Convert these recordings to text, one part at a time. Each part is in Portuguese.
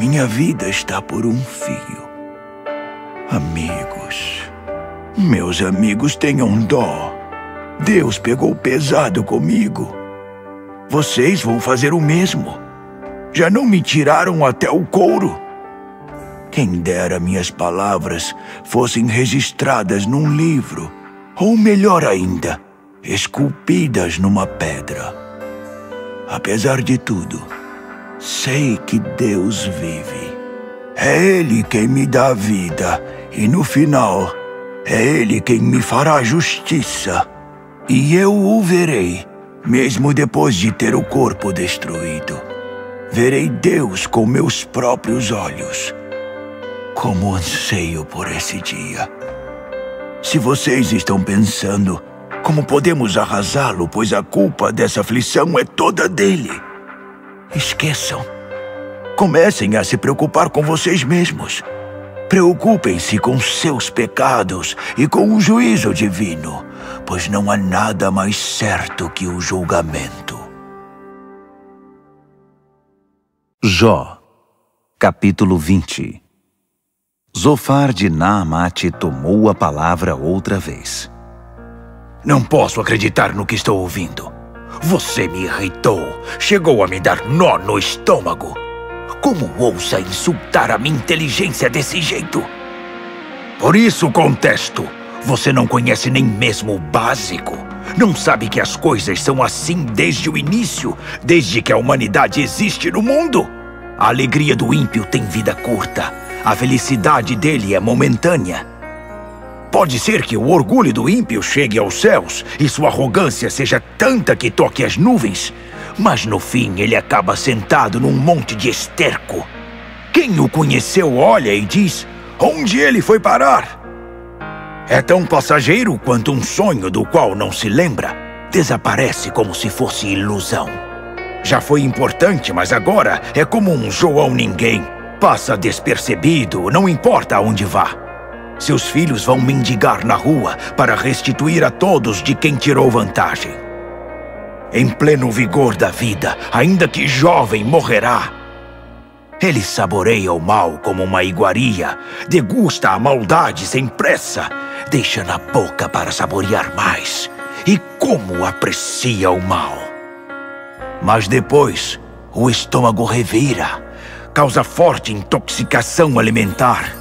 Minha vida está por um fio. Amigos, meus amigos, tenham dó. Deus pegou pesado comigo. Vocês vão fazer o mesmo. Já não me tiraram até o couro? Quem dera minhas palavras fossem registradas num livro, ou melhor ainda, esculpidas numa pedra. Apesar de tudo, sei que Deus vive. É Ele quem me dá a vida, e no final, é Ele quem me fará justiça. E eu o verei, mesmo depois de ter o corpo destruído. Verei Deus com meus próprios olhos. Como anseio por esse dia. Se vocês estão pensando, como podemos arrasá-lo, pois a culpa dessa aflição é toda dele? Esqueçam. Comecem a se preocupar com vocês mesmos. Preocupem-se com seus pecados e com o juízo divino, pois não há nada mais certo que o julgamento. Jó, capítulo 20. Zofar de Naamate tomou a palavra outra vez. Não posso acreditar no que estou ouvindo. Você me irritou. Chegou a me dar nó no estômago. Como ousa insultar a minha inteligência desse jeito? Por isso contesto. Você não conhece nem mesmo o básico. Não sabe que as coisas são assim desde o início, desde que a humanidade existe no mundo? A alegria do ímpio tem vida curta. A felicidade dele é momentânea. Pode ser que o orgulho do ímpio chegue aos céus e sua arrogância seja tanta que toque as nuvens, mas no fim ele acaba sentado num monte de esterco. Quem o conheceu olha e diz: onde ele foi parar? É tão passageiro quanto um sonho do qual não se lembra. Desaparece como se fosse ilusão. Já foi importante, mas agora é como um João ninguém. Passa despercebido, não importa aonde vá. Seus filhos vão mendigar na rua para restituir a todos de quem tirou vantagem. Em pleno vigor da vida, ainda que jovem, morrerá. Ele saboreia o mal como uma iguaria, degusta a maldade sem pressa, deixa na boca para saborear mais. E como aprecia o mal! Mas depois, o estômago revira, causa forte intoxicação alimentar.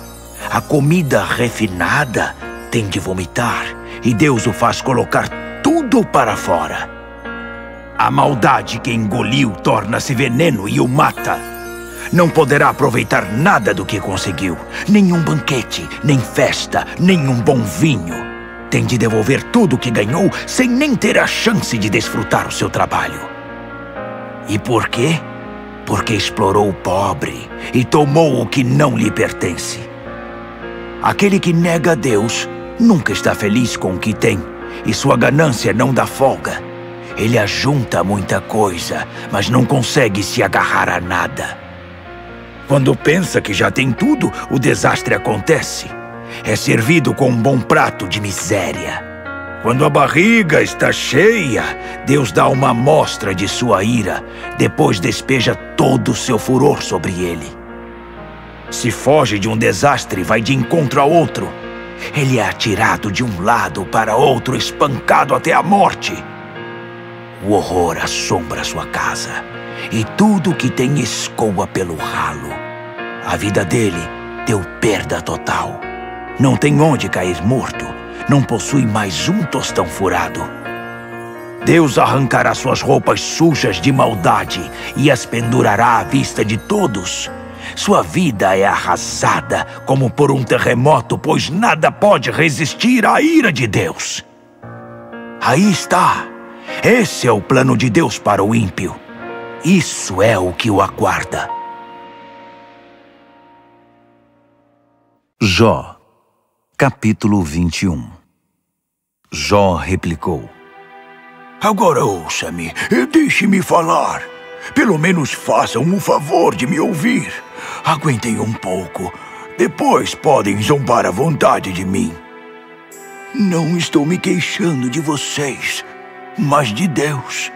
A comida refinada tem de vomitar, e Deus o faz colocar tudo para fora. A maldade que engoliu torna-se veneno e o mata. Não poderá aproveitar nada do que conseguiu. Nenhum banquete, nem festa, nenhum bom vinho. Tem de devolver tudo o que ganhou sem nem ter a chance de desfrutar o seu trabalho. E por quê? Porque explorou o pobre e tomou o que não lhe pertence. Aquele que nega a Deus nunca está feliz com o que tem, e sua ganância não dá folga. Ele ajunta muita coisa, mas não consegue se agarrar a nada. Quando pensa que já tem tudo, o desastre acontece. É servido com um bom prato de miséria. Quando a barriga está cheia, Deus dá uma amostra de sua ira, depois despeja todo o seu furor sobre ele. Se foge de um desastre, vai de encontro a outro. Ele é atirado de um lado para outro, espancado até a morte. O horror assombra sua casa, e tudo que tem escoa pelo ralo. A vida dele deu perda total. Não tem onde cair morto, não possui mais um tostão furado. Deus arrancará suas roupas sujas de maldade e as pendurará à vista de todos. Sua vida é arrasada como por um terremoto, pois nada pode resistir à ira de Deus. Aí está. Esse é o plano de Deus para o ímpio. Isso é o que o aguarda. Jó, capítulo 21. Jó replicou: Agora ouça-me e deixe-me falar. Pelo menos façam o favor de me ouvir. Aguentem um pouco. Depois podem zombar à vontade de mim. Não estou me queixando de vocês, mas de Deus.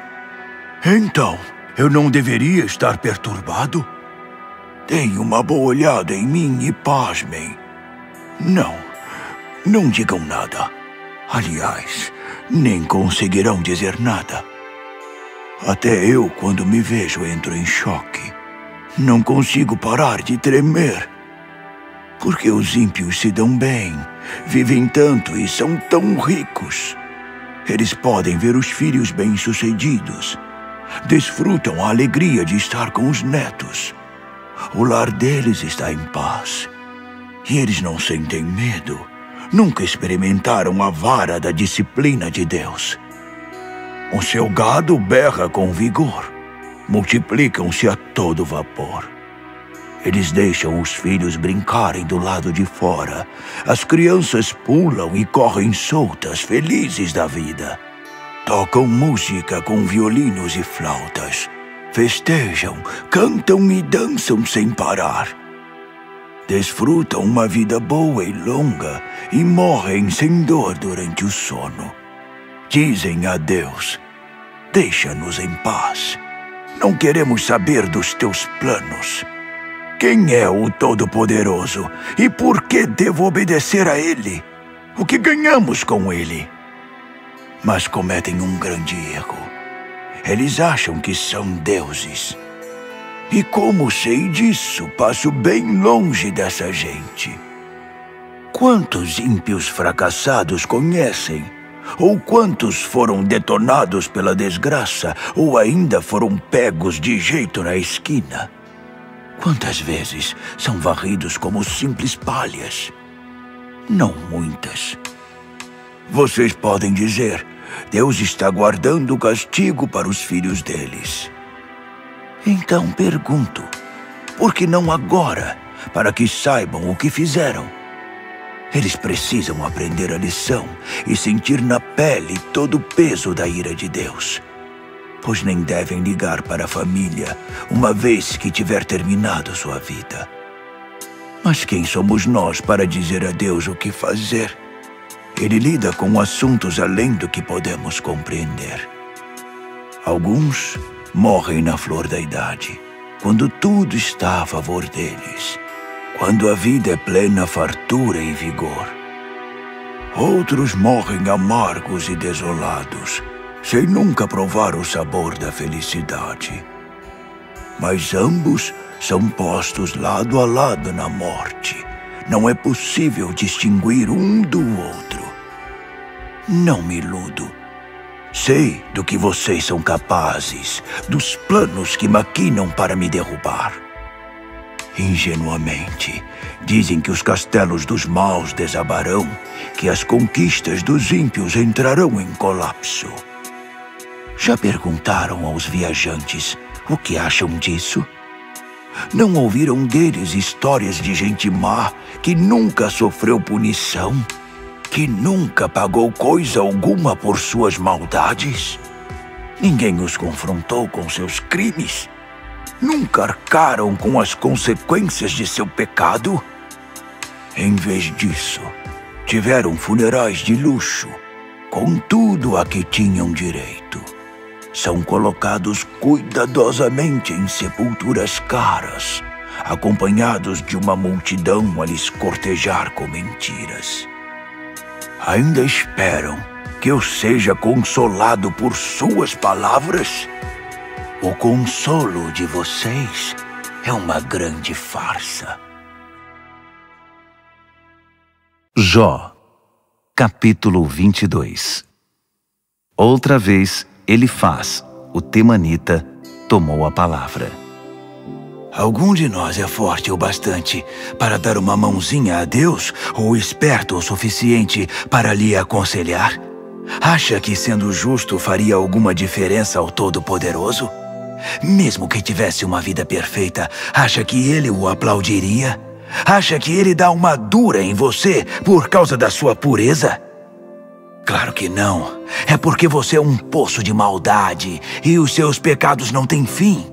Então, eu não deveria estar perturbado? Deem uma boa olhada em mim e pasmem. Não digam nada. Aliás, nem conseguirão dizer nada. Até eu, quando me vejo, entro em choque. Não consigo parar de tremer. Porque os ímpios se dão bem, vivem tanto e são tão ricos. Eles podem ver os filhos bem-sucedidos. Desfrutam a alegria de estar com os netos. O lar deles está em paz. E eles não sentem medo. Nunca experimentaram a vara da disciplina de Deus. O seu gado berra com vigor. Multiplicam-se a todo vapor. Eles deixam os filhos brincarem do lado de fora. As crianças pulam e correm soltas, felizes da vida. Tocam música com violinos e flautas. Festejam, cantam e dançam sem parar. Desfrutam uma vida boa e longa e morrem sem dor durante o sono. Dizem a Deus: deixa-nos em paz. Não queremos saber dos teus planos. Quem é o Todo-Poderoso e por que devo obedecer a Ele? O que ganhamos com Ele? Mas cometem um grande erro. Eles acham que são deuses. E como sei disso, passo bem longe dessa gente. Quantos ímpios fracassados conhecem? Ou quantos foram detonados pela desgraça, ou ainda foram pegos de jeito na esquina? Quantas vezes são varridos como simples palhas? Não muitas. Vocês podem dizer: Deus está guardando o castigo para os filhos deles. Então pergunto: por que não agora, para que saibam o que fizeram? Eles precisam aprender a lição e sentir na pele todo o peso da ira de Deus. Pois nem devem ligar para a família uma vez que tiver terminado sua vida. Mas quem somos nós para dizer a Deus o que fazer? Ele lida com assuntos além do que podemos compreender. Alguns morrem na flor da idade, quando tudo está a favor deles, quando a vida é plena fartura e vigor. Outros morrem amargos e desolados, sem nunca provar o sabor da felicidade. Mas ambos são postos lado a lado na morte. Não é possível distinguir um do outro. Não me iludo. Sei do que vocês são capazes, dos planos que maquinam para me derrubar. Ingenuamente, dizem que os castelos dos maus desabarão, que as conquistas dos ímpios entrarão em colapso. Já perguntaram aos viajantes o que acham disso? Não ouviram deles histórias de gente má que nunca sofreu punição, que nunca pagou coisa alguma por suas maldades? Ninguém os confrontou com seus crimes? Nunca arcaram com as consequências de seu pecado? Em vez disso, tiveram funerais de luxo, com tudo a que tinham direito. São colocados cuidadosamente em sepulturas caras, acompanhados de uma multidão a lhes cortejar com mentiras. Ainda esperam que eu seja consolado por suas palavras? O consolo de vocês é uma grande farsa. Jó, capítulo 22. Outra vez, Elifaz, o temanita, tomou a palavra. Algum de nós é forte o bastante para dar uma mãozinha a Deus ou esperto o suficiente para lhe aconselhar? Acha que sendo justo faria alguma diferença ao Todo-Poderoso? Mesmo que tivesse uma vida perfeita, acha que ele o aplaudiria? Acha que ele dá uma dura em você por causa da sua pureza? Claro que não. É porque você é um poço de maldade e os seus pecados não têm fim.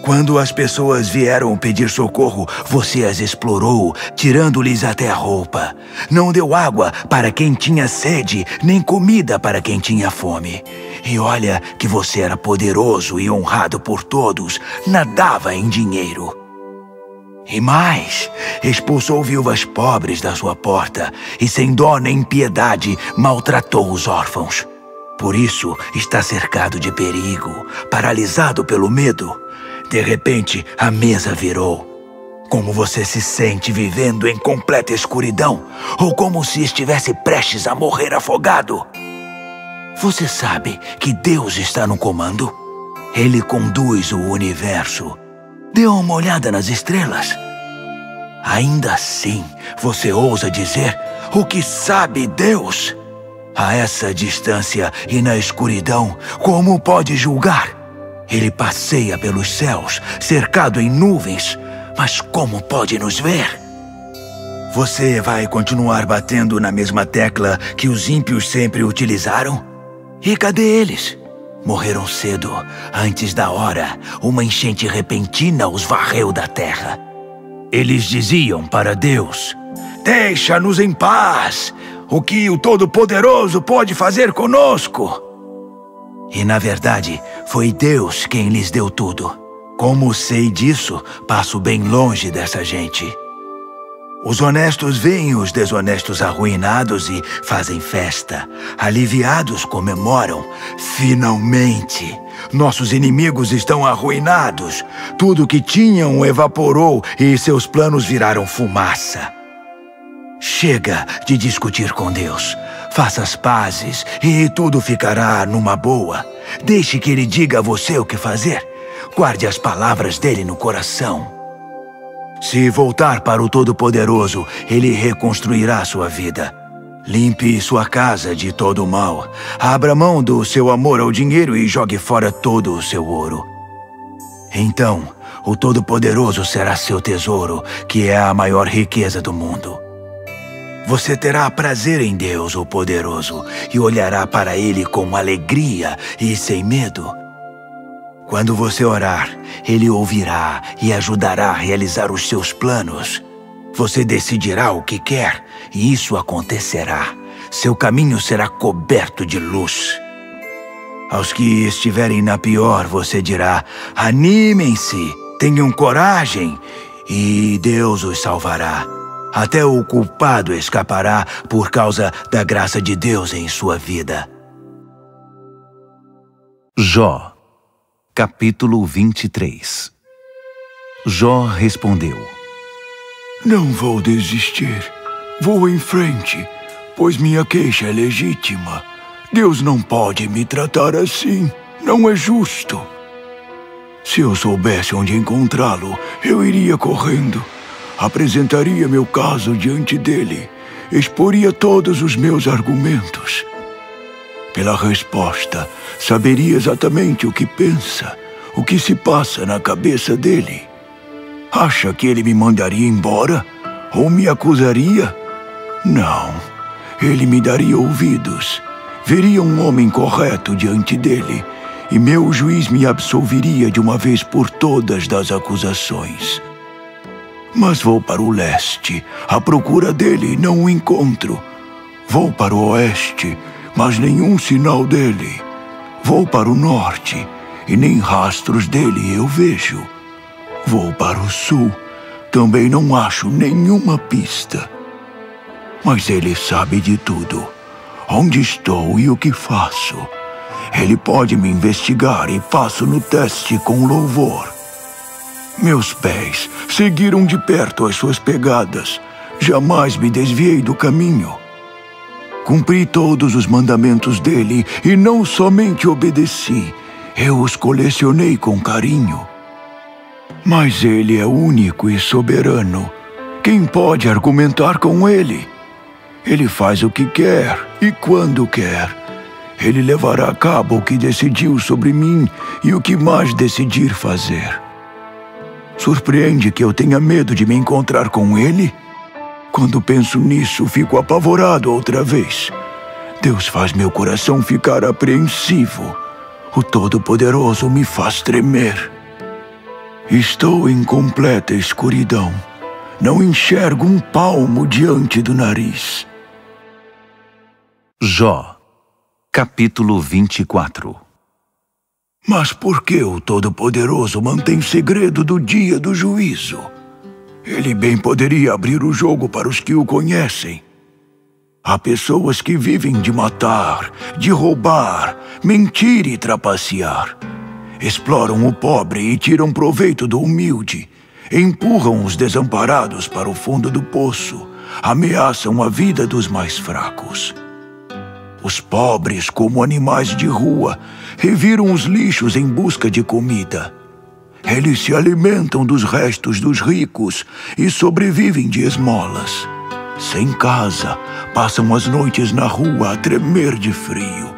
Quando as pessoas vieram pedir socorro, você as explorou, tirando-lhes até a roupa. Não deu água para quem tinha sede, nem comida para quem tinha fome. E olha que você era poderoso e honrado por todos, nadava em dinheiro. E mais, expulsou viúvas pobres da sua porta e, sem dó nem piedade, maltratou os órfãos. Por isso, está cercado de perigo, paralisado pelo medo. De repente, a mesa virou. Como você se sente vivendo em completa escuridão? Ou como se estivesse prestes a morrer afogado? Você sabe que Deus está no comando? Ele conduz o universo. Dê uma olhada nas estrelas. Ainda assim, você ousa dizer o que sabe Deus? A essa distância e na escuridão, como pode julgar? Ele passeia pelos céus, cercado em nuvens, mas como pode nos ver? Você vai continuar batendo na mesma tecla que os ímpios sempre utilizaram? E cadê eles? Morreram cedo, antes da hora. Uma enchente repentina os varreu da terra. Eles diziam para Deus: deixa-nos em paz! O que o Todo-Poderoso pode fazer conosco? E na verdade, foi Deus quem lhes deu tudo. Como sei disso, passo bem longe dessa gente. Os honestos veem os desonestos arruinados e fazem festa. Aliviados comemoram. Finalmente! Nossos inimigos estão arruinados. Tudo que tinham evaporou e seus planos viraram fumaça. Chega de discutir com Deus. Faça as pazes e tudo ficará numa boa. Deixe que Ele diga a você o que fazer. Guarde as palavras dele no coração. Se voltar para o Todo-Poderoso, Ele reconstruirá sua vida. Limpe sua casa de todo o mal. Abra mão do seu amor ao dinheiro e jogue fora todo o seu ouro. Então, o Todo-Poderoso será seu tesouro, que é a maior riqueza do mundo. Você terá prazer em Deus, o Poderoso, e olhará para Ele com alegria e sem medo. Quando você orar, Ele ouvirá e ajudará a realizar os seus planos. Você decidirá o que quer e isso acontecerá. Seu caminho será coberto de luz. Aos que estiverem na pior, você dirá: animem-se, tenham coragem e Deus os salvará. Até o culpado escapará por causa da graça de Deus em sua vida. Jó, capítulo 23. Jó respondeu: não vou desistir. Vou em frente, pois minha queixa é legítima. Deus não pode me tratar assim. Não é justo. Se eu soubesse onde encontrá-lo, eu iria correndo. Apresentaria meu caso diante dele. Exporia todos os meus argumentos. Pela resposta, saberia exatamente o que pensa, o que se passa na cabeça dele. Acha que ele me mandaria embora? Ou me acusaria? Não. Ele me daria ouvidos. Veria um homem correto diante dele, e meu juiz me absolveria de uma vez por todas das acusações. Mas vou para o leste, à procura dele, não o encontro. Vou para o oeste, mas nenhum sinal dele. Vou para o norte, e nem rastros dele eu vejo. Vou para o sul, também não acho nenhuma pista. Mas ele sabe de tudo, onde estou e o que faço. Ele pode me investigar e passo no teste com louvor. Meus pés seguiram de perto as suas pegadas. Jamais me desviei do caminho. Cumpri todos os mandamentos dele e não somente obedeci, eu os colecionei com carinho. Mas ele é único e soberano. Quem pode argumentar com ele? Ele faz o que quer e quando quer. Ele levará a cabo o que decidiu sobre mim e o que mais decidir fazer. Surpreende que eu tenha medo de me encontrar com ele? Quando penso nisso, fico apavorado outra vez. Deus faz meu coração ficar apreensivo. O Todo-Poderoso me faz tremer. Estou em completa escuridão. Não enxergo um palmo diante do nariz. Jó, capítulo 24. Mas por que o Todo-Poderoso mantém segredo do dia do juízo? Ele bem poderia abrir o jogo para os que o conhecem. Há pessoas que vivem de matar, de roubar, mentir e trapacear. Exploram o pobre e tiram proveito do humilde. Empurram os desamparados para o fundo do poço. Ameaçam a vida dos mais fracos. Os pobres, como animais de rua, reviram os lixos em busca de comida. Eles se alimentam dos restos dos ricos e sobrevivem de esmolas. Sem casa, passam as noites na rua a tremer de frio.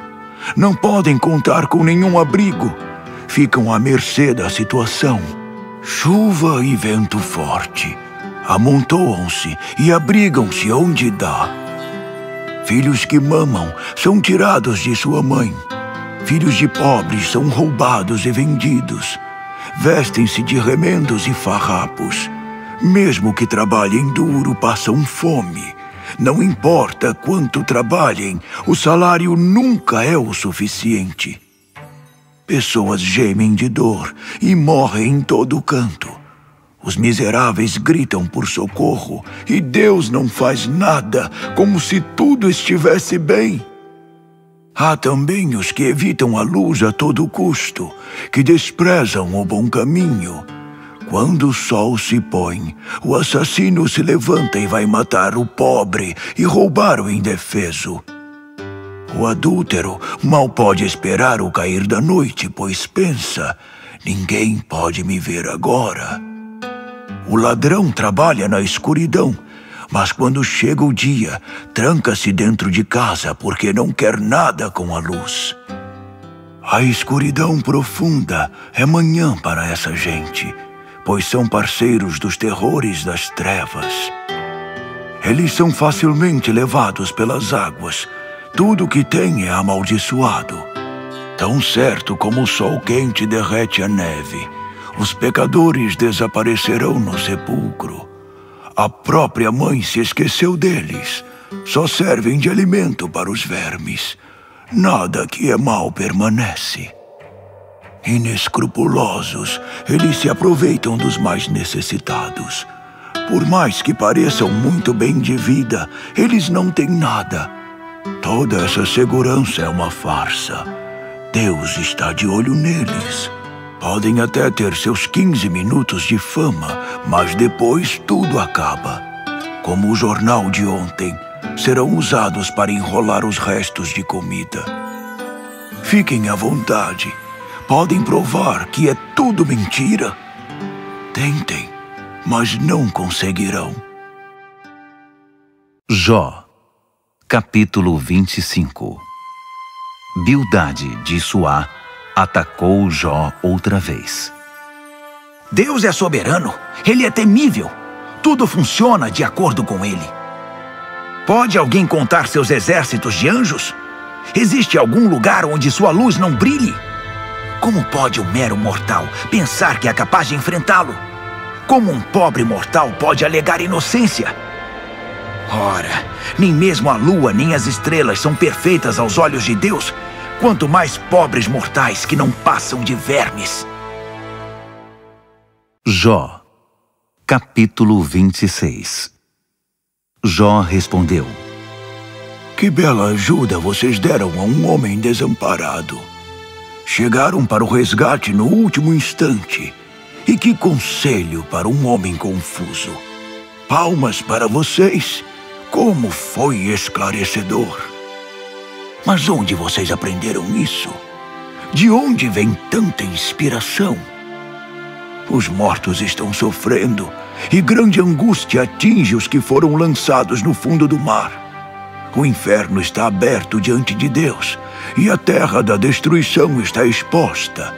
Não podem contar com nenhum abrigo. Ficam à mercê da situação. Chuva e vento forte. Amontoam-se e abrigam-se onde dá. Filhos que mamam são tirados de sua mãe. Filhos de pobres são roubados e vendidos. Vestem-se de remendos e farrapos. Mesmo que trabalhem duro, passam fome. Não importa quanto trabalhem, o salário nunca é o suficiente. Pessoas gemem de dor e morrem em todo canto. Os miseráveis gritam por socorro e Deus não faz nada, como se tudo estivesse bem. Há também os que evitam a luz a todo custo, que desprezam o bom caminho. Quando o sol se põe, o assassino se levanta e vai matar o pobre e roubar o indefeso. O adúltero mal pode esperar o cair da noite, pois pensa, ninguém pode me ver agora. O ladrão trabalha na escuridão, mas quando chega o dia, tranca-se dentro de casa porque não quer nada com a luz. A escuridão profunda é manhã para essa gente, pois são parceiros dos terrores das trevas. Eles são facilmente levados pelas águas. Tudo que tem é amaldiçoado. Tão certo como o sol quente derrete a neve, os pecadores desaparecerão no sepulcro. A própria mãe se esqueceu deles. Só servem de alimento para os vermes. Nada que é mal permanece. Inescrupulosos, eles se aproveitam dos mais necessitados. Por mais que pareçam muito bem de vida, eles não têm nada. Toda essa segurança é uma farsa. Deus está de olho neles. Podem até ter seus 15 minutos de fama, mas depois tudo acaba. Como o jornal de ontem, serão usados para enrolar os restos de comida. Fiquem à vontade. Podem provar que é tudo mentira? Tentem, mas não conseguirão. Jó, capítulo 25. Bildade de Suá atacou Jó outra vez. Deus é soberano, ele é temível. Tudo funciona de acordo com ele. Pode alguém contar seus exércitos de anjos? Existe algum lugar onde sua luz não brilhe? Como pode um mero mortal pensar que é capaz de enfrentá-lo? Como um pobre mortal pode alegar inocência? Ora, nem mesmo a lua nem as estrelas são perfeitas aos olhos de Deus, quanto mais pobres mortais que não passam de vermes. Jó, capítulo 26. Jó respondeu: Que bela ajuda vocês deram a um homem desamparado. Chegaram para o resgate no último instante. E que conselho para um homem confuso. Palmas para vocês. Como foi esclarecedor. Mas onde vocês aprenderam isso? De onde vem tanta inspiração? Os mortos estão sofrendo, e grande angústia atinge os que foram lançados no fundo do mar. O inferno está aberto diante de Deus, e a terra da destruição está exposta.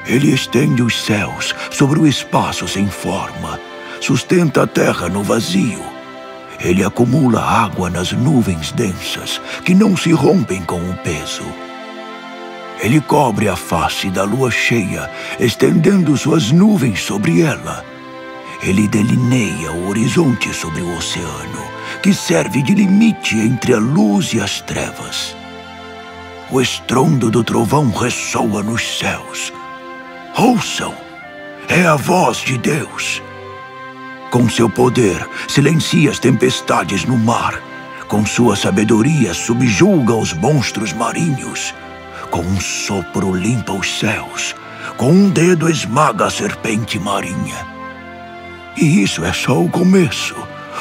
Ele estende os céus sobre o espaço sem forma, sustenta a terra no vazio. Ele acumula água nas nuvens densas, que não se rompem com o peso. Ele cobre a face da lua cheia, estendendo suas nuvens sobre ela. Ele delineia o horizonte sobre o oceano, que serve de limite entre a luz e as trevas. O estrondo do trovão ressoa nos céus. Ouçam! É a voz de Deus. Com seu poder, silencia as tempestades no mar. Com sua sabedoria, subjuga os monstros marinhos. Com um sopro, limpa os céus. Com um dedo, esmaga a serpente marinha. E isso é só o começo,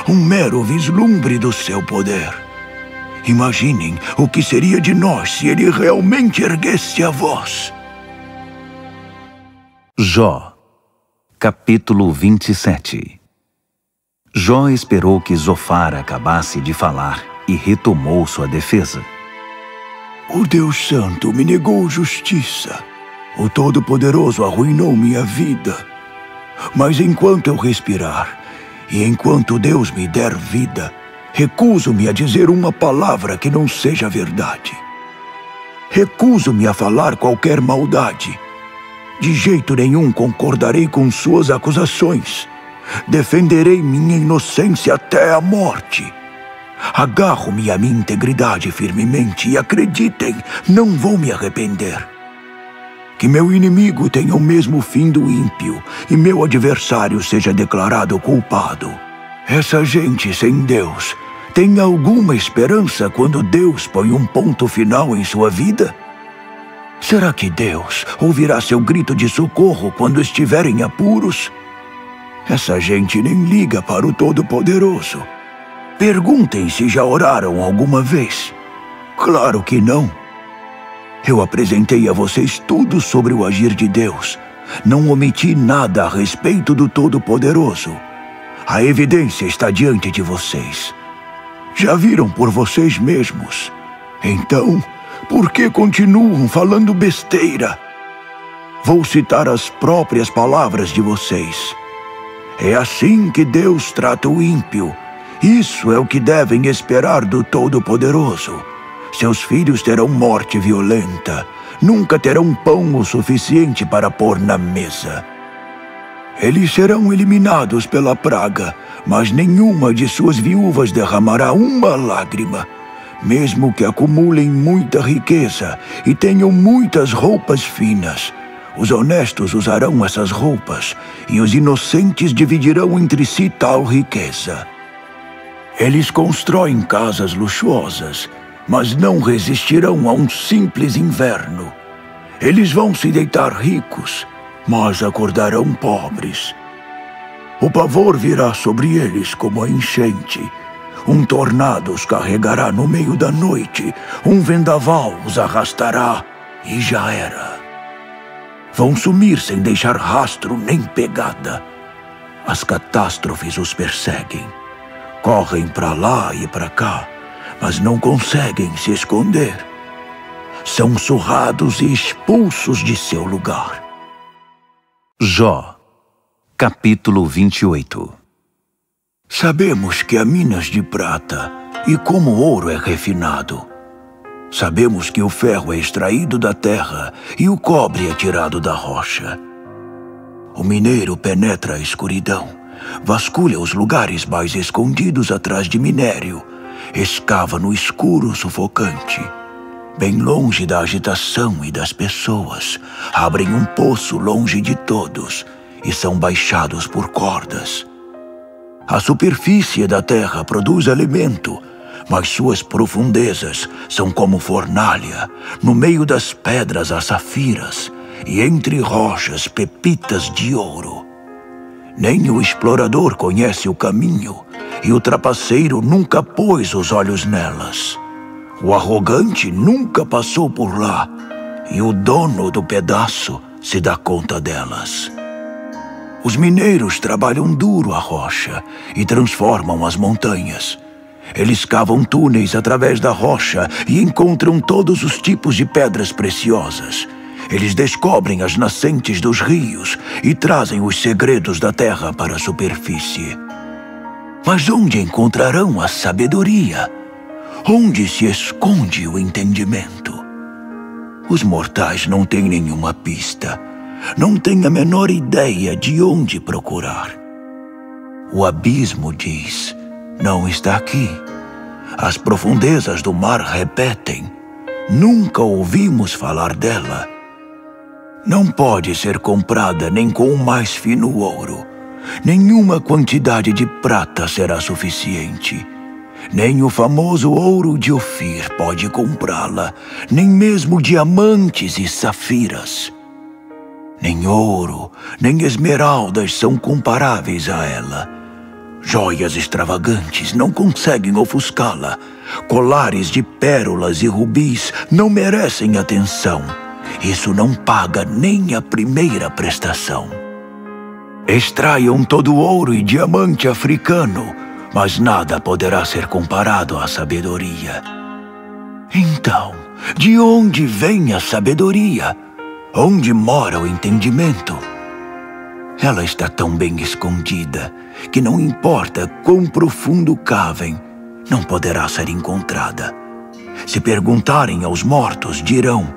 um mero vislumbre do seu poder. Imaginem o que seria de nós se ele realmente erguesse a voz. Jó, capítulo 27. Jó esperou que Zofar acabasse de falar e retomou sua defesa. O Deus Santo me negou justiça. O Todo-Poderoso arruinou minha vida. Mas enquanto eu respirar e enquanto Deus me der vida, recuso-me a dizer uma palavra que não seja verdade. Recuso-me a falar qualquer maldade. De jeito nenhum concordarei com suas acusações. Defenderei minha inocência até a morte. Agarro-me à minha integridade firmemente e acreditem, não vou me arrepender. Que meu inimigo tenha o mesmo fim do ímpio e meu adversário seja declarado culpado. Essa gente sem Deus tem alguma esperança quando Deus põe um ponto final em sua vida? Será que Deus ouvirá seu grito de socorro quando estiver em apuros? Essa gente nem liga para o Todo-Poderoso. Perguntem se já oraram alguma vez. Claro que não. Eu apresentei a vocês tudo sobre o agir de Deus. Não omiti nada a respeito do Todo-Poderoso. A evidência está diante de vocês. Já viram por vocês mesmos. Então, por que continuam falando besteira? Vou citar as próprias palavras de vocês. É assim que Deus trata o ímpio. Isso é o que devem esperar do Todo-Poderoso. Seus filhos terão morte violenta. Nunca terão pão o suficiente para pôr na mesa. Eles serão eliminados pela praga, mas nenhuma de suas viúvas derramará uma lágrima. Mesmo que acumulem muita riqueza e tenham muitas roupas finas, os honestos usarão essas roupas e os inocentes dividirão entre si tal riqueza. Eles constroem casas luxuosas, mas não resistirão a um simples inverno. Eles vão se deitar ricos, mas acordarão pobres. O pavor virá sobre eles como a enchente. Um tornado os carregará no meio da noite, um vendaval os arrastará e já era. Vão sumir sem deixar rastro nem pegada. As catástrofes os perseguem. Correm para lá e para cá, mas não conseguem se esconder. São surrados e expulsos de seu lugar. Jó, capítulo 28. Sabemos que há minas de prata e como o ouro é refinado. Sabemos que o ferro é extraído da terra e o cobre é tirado da rocha. O mineiro penetra a escuridão, vasculha os lugares mais escondidos atrás de minério, escava no escuro sufocante. Bem longe da agitação e das pessoas, abrem um poço longe de todos e são baixados por cordas. A superfície da terra produz alimento, mas suas profundezas são como fornalha. No meio das pedras há safiras, e entre rochas pepitas de ouro. Nem o explorador conhece o caminho, e o trapaceiro nunca pôs os olhos nelas. O arrogante nunca passou por lá, e o dono do pedaço se dá conta delas. Os mineiros trabalham duro a rocha e transformam as montanhas. Eles cavam túneis através da rocha e encontram todos os tipos de pedras preciosas. Eles descobrem as nascentes dos rios e trazem os segredos da terra para a superfície. Mas onde encontrarão a sabedoria? Onde se esconde o entendimento? Os mortais não têm nenhuma pista. Não têm a menor ideia de onde procurar. O abismo diz: não está aqui. As profundezas do mar repetem: nunca ouvimos falar dela. Não pode ser comprada nem com o mais fino ouro. Nenhuma quantidade de prata será suficiente. Nem o famoso ouro de Ofir pode comprá-la, nem mesmo diamantes e safiras. Nem ouro, nem esmeraldas são comparáveis a ela. Joias extravagantes não conseguem ofuscá-la. Colares de pérolas e rubis não merecem atenção. Isso não paga nem a primeira prestação. Extraiam todo o ouro e diamante africano, mas nada poderá ser comparado à sabedoria. Então, de onde vem a sabedoria? Onde mora o entendimento? Ela está tão bem escondida que não importa quão profundo cavem, não poderá ser encontrada. Se perguntarem aos mortos, dirão: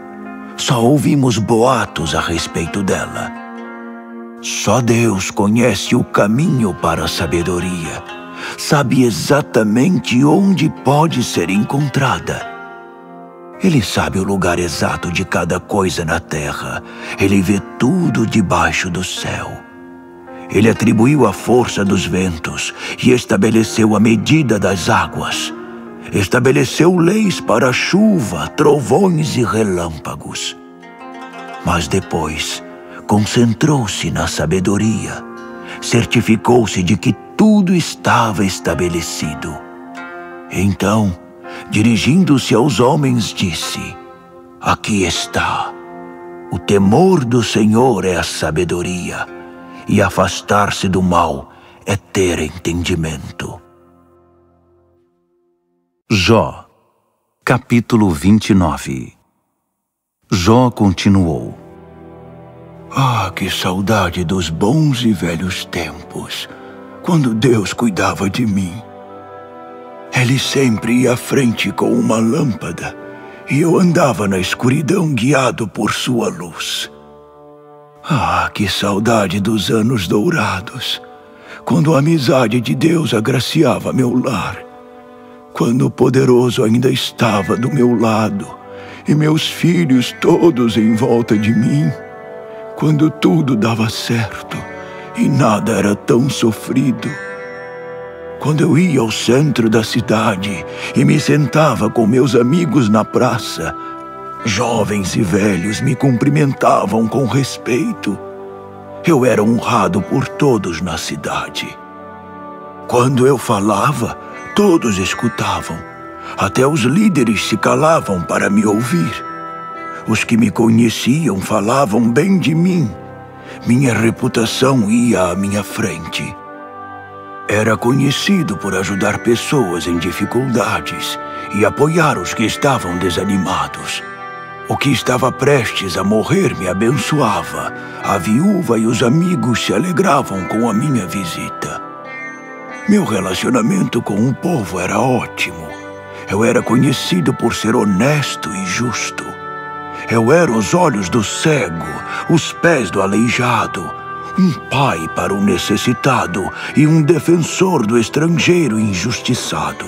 só ouvimos boatos a respeito dela. Só Deus conhece o caminho para a sabedoria. Sabe exatamente onde pode ser encontrada. Ele sabe o lugar exato de cada coisa na terra. Ele vê tudo debaixo do céu. Ele atribuiu a força dos ventos e estabeleceu a medida das águas. Estabeleceu leis para a chuva, trovões e relâmpagos. Mas depois concentrou-se na sabedoria. Certificou-se de que tudo estava estabelecido. Então, dirigindo-se aos homens, disse: aqui está. O temor do Senhor é a sabedoria, e afastar-se do mal é ter entendimento. Jó, capítulo 29. Jó continuou: Ah, que saudade dos bons e velhos tempos, quando Deus cuidava de mim. Ele sempre ia à frente com uma lâmpada, e eu andava na escuridão guiado por sua luz. Ah, que saudade dos anos dourados, quando a amizade de Deus agraciava meu lar, quando o poderoso ainda estava do meu lado, e meus filhos todos em volta de mim, quando tudo dava certo e nada era tão sofrido. Quando eu ia ao centro da cidade e me sentava com meus amigos na praça, jovens e velhos me cumprimentavam com respeito. Eu era honrado por todos na cidade. Quando eu falava, todos escutavam. Até os líderes se calavam para me ouvir. Os que me conheciam falavam bem de mim. Minha reputação ia à minha frente. Era conhecido por ajudar pessoas em dificuldades e apoiar os que estavam desanimados. O que estava prestes a morrer me abençoava. A viúva e os amigos se alegravam com a minha visita. Meu relacionamento com o povo era ótimo. Eu era conhecido por ser honesto e justo. Eu era os olhos do cego, os pés do aleijado, um pai para o necessitado e um defensor do estrangeiro injustiçado.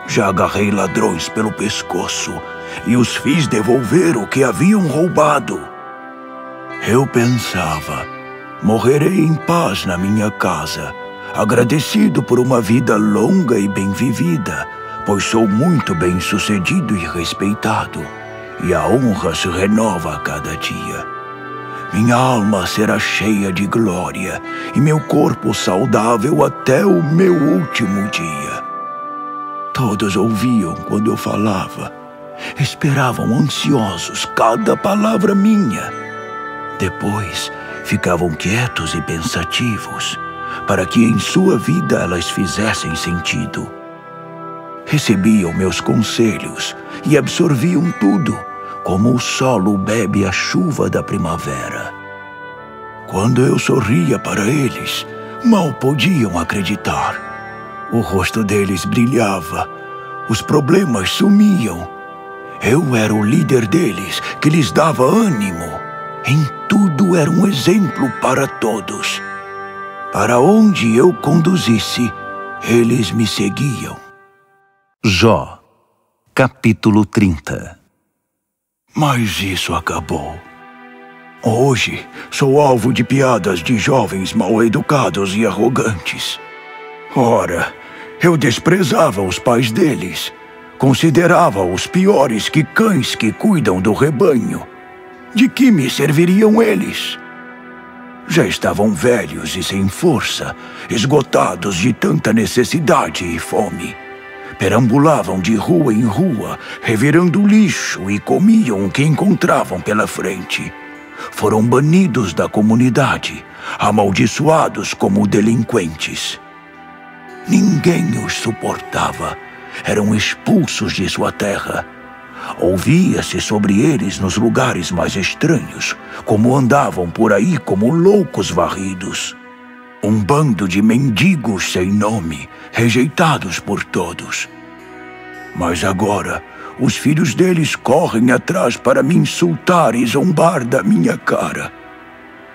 Já agarrei ladrões pelo pescoço e os fiz devolver o que haviam roubado. Eu pensava, morrerei em paz na minha casa, agradecido por uma vida longa e bem vivida, pois sou muito bem-sucedido e respeitado, e a honra se renova a cada dia. Minha alma será cheia de glória, e meu corpo saudável até o meu último dia. Todos ouviam quando eu falava, esperavam ansiosos cada palavra minha. Depois, ficavam quietos e pensativos, para que em sua vida elas fizessem sentido. Recebiam meus conselhos e absorviam tudo, como o solo bebe a chuva da primavera. Quando eu sorria para eles, mal podiam acreditar. O rosto deles brilhava, os problemas sumiam. Eu era o líder deles, que lhes dava ânimo. Em tudo era um exemplo para todos. Para onde eu conduzisse, eles me seguiam. Jó, capítulo 30. Mas isso acabou. Hoje, sou alvo de piadas de jovens mal-educados e arrogantes. Ora, eu desprezava os pais deles. Considerava-os piores que cães que cuidam do rebanho. De que me serviriam eles? Já estavam velhos e sem força, esgotados de tanta necessidade e fome. Perambulavam de rua em rua, revirando lixo e comiam o que encontravam pela frente. Foram banidos da comunidade, amaldiçoados como delinquentes. Ninguém os suportava. Eram expulsos de sua terra. Ouvia-se sobre eles nos lugares mais estranhos, como andavam por aí como loucos varridos. Um bando de mendigos sem nome, rejeitados por todos. Mas agora, os filhos deles correm atrás para me insultar e zombar da minha cara.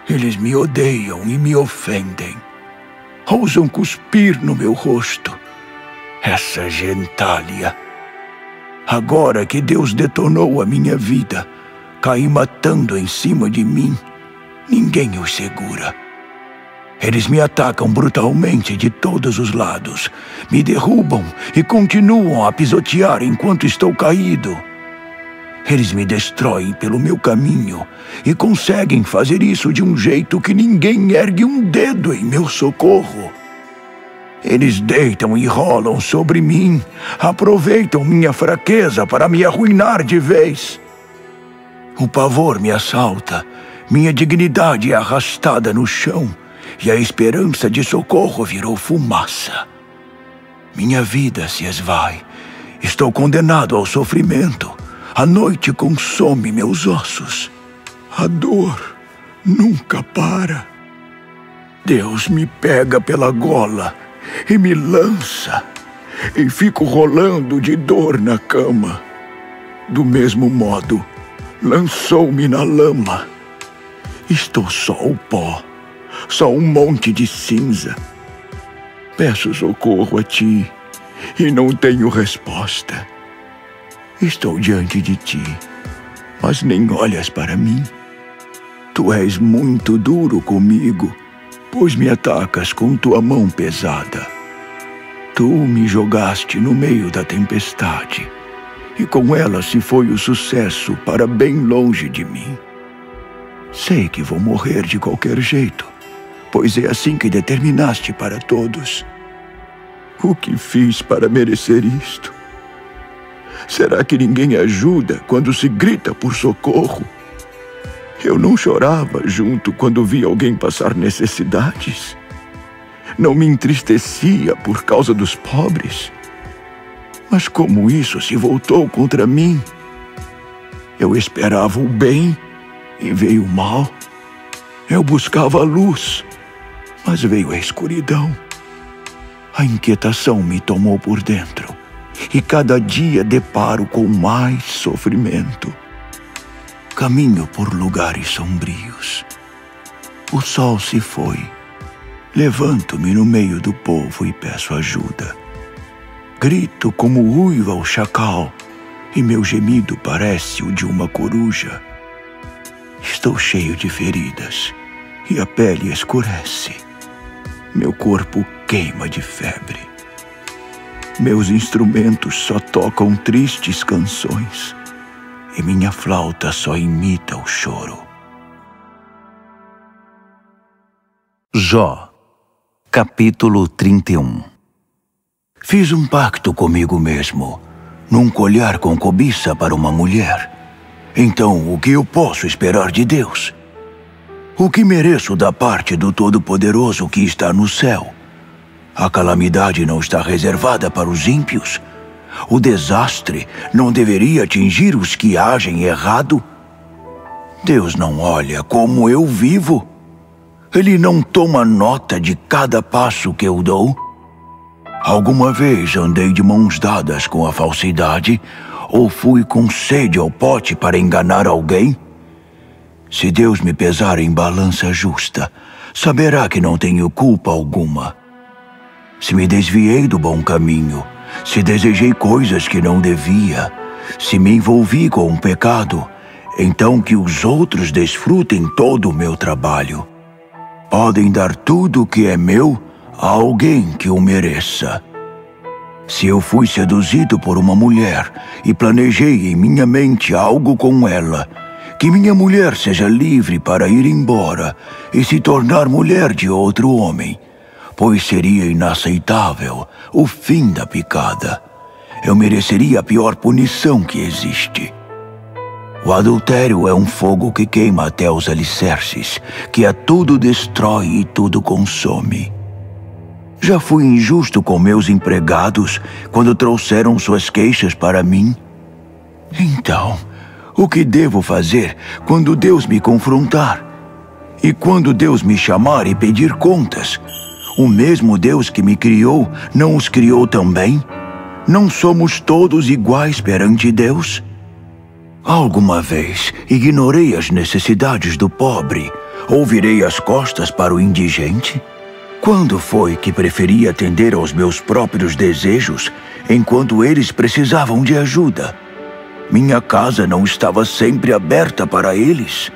Eles me odeiam e me ofendem. Ousam cuspir no meu rosto. Essa gentalha. Agora que Deus detonou a minha vida, caí matando em cima de mim. Ninguém os segura. Eles me atacam brutalmente de todos os lados, me derrubam e continuam a pisotear enquanto estou caído. Eles me destroem pelo meu caminho e conseguem fazer isso de um jeito que ninguém ergue um dedo em meu socorro. Eles deitam e rolam sobre mim, aproveitam minha fraqueza para me arruinar de vez. O pavor me assalta, minha dignidade é arrastada no chão e a esperança de socorro virou fumaça. Minha vida se esvai, estou condenado ao sofrimento. A noite consome meus ossos. A dor nunca para. Deus me pega pela gola e me lança, e fico rolando de dor na cama. Do mesmo modo, lançou-me na lama. Estou só o pó, só um monte de cinza. Peço socorro a ti e não tenho resposta. Estou diante de ti, mas nem olhas para mim. Tu és muito duro comigo, pois me atacas com tua mão pesada. Tu me jogaste no meio da tempestade, e com ela se foi o sucesso para bem longe de mim. Sei que vou morrer de qualquer jeito, pois é assim que determinaste para todos. O que fiz para merecer isto? Será que ninguém ajuda quando se grita por socorro? Eu não chorava junto quando vi alguém passar necessidades? Não me entristecia por causa dos pobres? Mas como isso se voltou contra mim? Eu esperava o bem e veio o mal. Eu buscava a luz, mas veio a escuridão. A inquietação me tomou por dentro, e cada dia deparo com mais sofrimento. Caminho por lugares sombrios. O sol se foi. Levanto-me no meio do povo e peço ajuda. Grito como uiva o chacal, e meu gemido parece o de uma coruja. Estou cheio de feridas, e a pele escurece. Meu corpo queima de febre. Meus instrumentos só tocam tristes canções, e minha flauta só imita o choro. Jó, capítulo 31. Fiz um pacto comigo mesmo, nunca olhar com cobiça para uma mulher. Então, o que eu posso esperar de Deus? O que mereço da parte do Todo-Poderoso que está no céu? A calamidade não está reservada para os ímpios? O desastre não deveria atingir os que agem errado? Deus não olha como eu vivo? Ele não toma nota de cada passo que eu dou? Alguma vez andei de mãos dadas com a falsidade ou fui com sede ao pote para enganar alguém? Se Deus me pesar em balança justa, saberá que não tenho culpa alguma. Se me desviei do bom caminho, se desejei coisas que não devia, se me envolvi com um pecado, Então que os outros desfrutem todo o meu trabalho. Podem dar tudo o que é meu a alguém que o mereça. Se eu fui seduzido por uma mulher e planejei em minha mente algo com ela, que minha mulher seja livre para ir embora e se tornar mulher de outro homem, pois seria inaceitável o fim da picada. Eu mereceria a pior punição que existe. O adultério é um fogo que queima até os alicerces, que a tudo destrói e tudo consome. Já fui injusto com meus empregados quando trouxeram suas queixas para mim. Então, o que devo fazer quando Deus me confrontar? E quando Deus me chamar e pedir contas? O mesmo Deus que me criou não os criou também? Não somos todos iguais perante Deus? Alguma vez ignorei as necessidades do pobre ou virei as costas para o indigente? Quando foi que preferi atender aos meus próprios desejos enquanto eles precisavam de ajuda? Minha casa não estava sempre aberta para eles?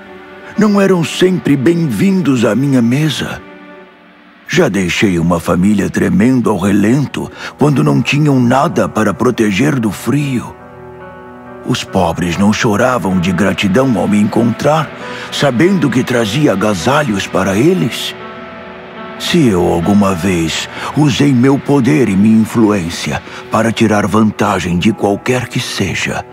Não eram sempre bem-vindos à minha mesa? Já deixei uma família tremendo ao relento quando não tinham nada para proteger do frio. Os pobres não choravam de gratidão ao me encontrar, sabendo que trazia agasalhos para eles? Se eu alguma vez usei meu poder e minha influência para tirar vantagem de qualquer que seja,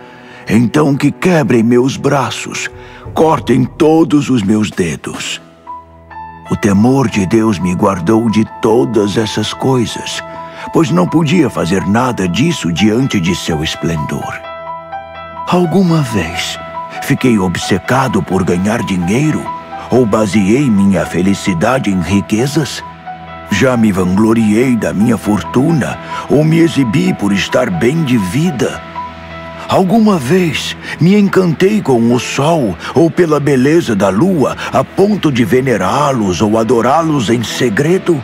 então que quebrem meus braços, cortem todos os meus dedos. O temor de Deus me guardou de todas essas coisas, pois não podia fazer nada disso diante de seu esplendor. Alguma vez fiquei obcecado por ganhar dinheiro ou baseei minha felicidade em riquezas? Já me vangloriei da minha fortuna ou me exibi por estar bem de vida? Alguma vez me encantei com o sol ou pela beleza da lua a ponto de venerá-los ou adorá-los em segredo?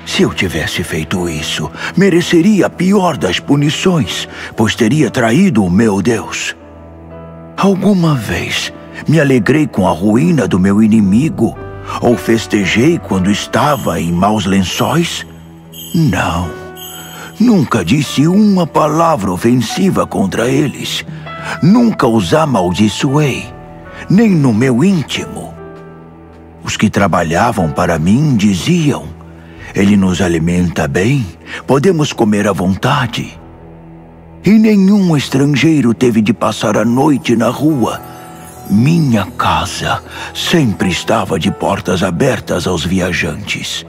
Se eu tivesse feito isso, mereceria a pior das punições, pois teria traído o meu Deus. Alguma vez me alegrei com a ruína do meu inimigo, ou festejei quando estava em maus lençóis? Não. Nunca disse uma palavra ofensiva contra eles. Nunca os amaldiçoei, nem no meu íntimo. Os que trabalhavam para mim diziam: ele nos alimenta bem, podemos comer à vontade. E nenhum estrangeiro teve de passar a noite na rua. Minha casa sempre estava de portas abertas aos viajantes.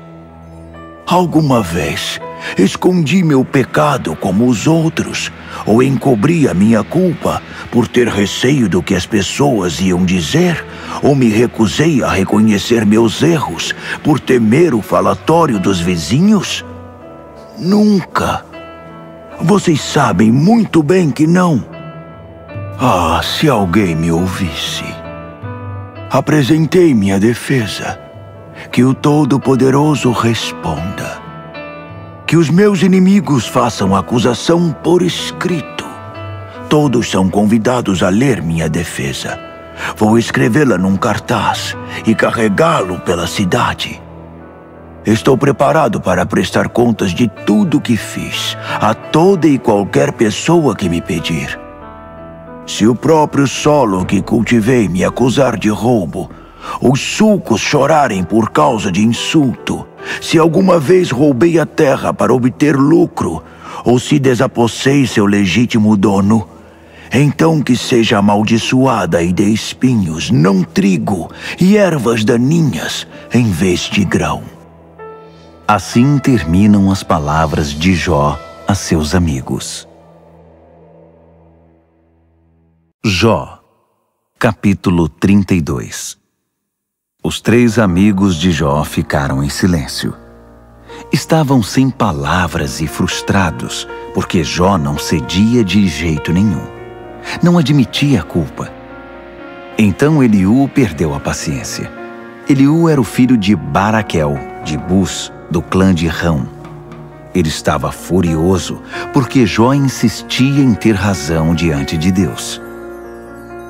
Alguma vez escondi meu pecado como os outros, ou encobri a minha culpa por ter receio do que as pessoas iam dizer, ou me recusei a reconhecer meus erros por temer o falatório dos vizinhos? Nunca. Vocês sabem muito bem que não. Ah, se alguém me ouvisse. Apresentei minha defesa. Que o Todo-Poderoso responda. Que os meus inimigos façam acusação por escrito. Todos são convidados a ler minha defesa. Vou escrevê-la num cartaz e carregá-lo pela cidade. Estou preparado para prestar contas de tudo que fiz a toda e qualquer pessoa que me pedir. Se o próprio solo que cultivei me acusar de roubo, os sulcos chorarem por causa de insulto, se alguma vez roubei a terra para obter lucro, ou se desapossei seu legítimo dono, então que seja amaldiçoada e dê espinhos, não trigo, e ervas daninhas, em vez de grão. Assim terminam as palavras de Jó a seus amigos. Jó, capítulo 32. Os 3 amigos de Jó ficaram em silêncio. Estavam sem palavras e frustrados, porque Jó não cedia de jeito nenhum. Não admitia a culpa. Então Eliú perdeu a paciência. Eliú era o filho de Baraquel, de Bus, do clã de Rão. Ele estava furioso, porque Jó insistia em ter razão diante de Deus.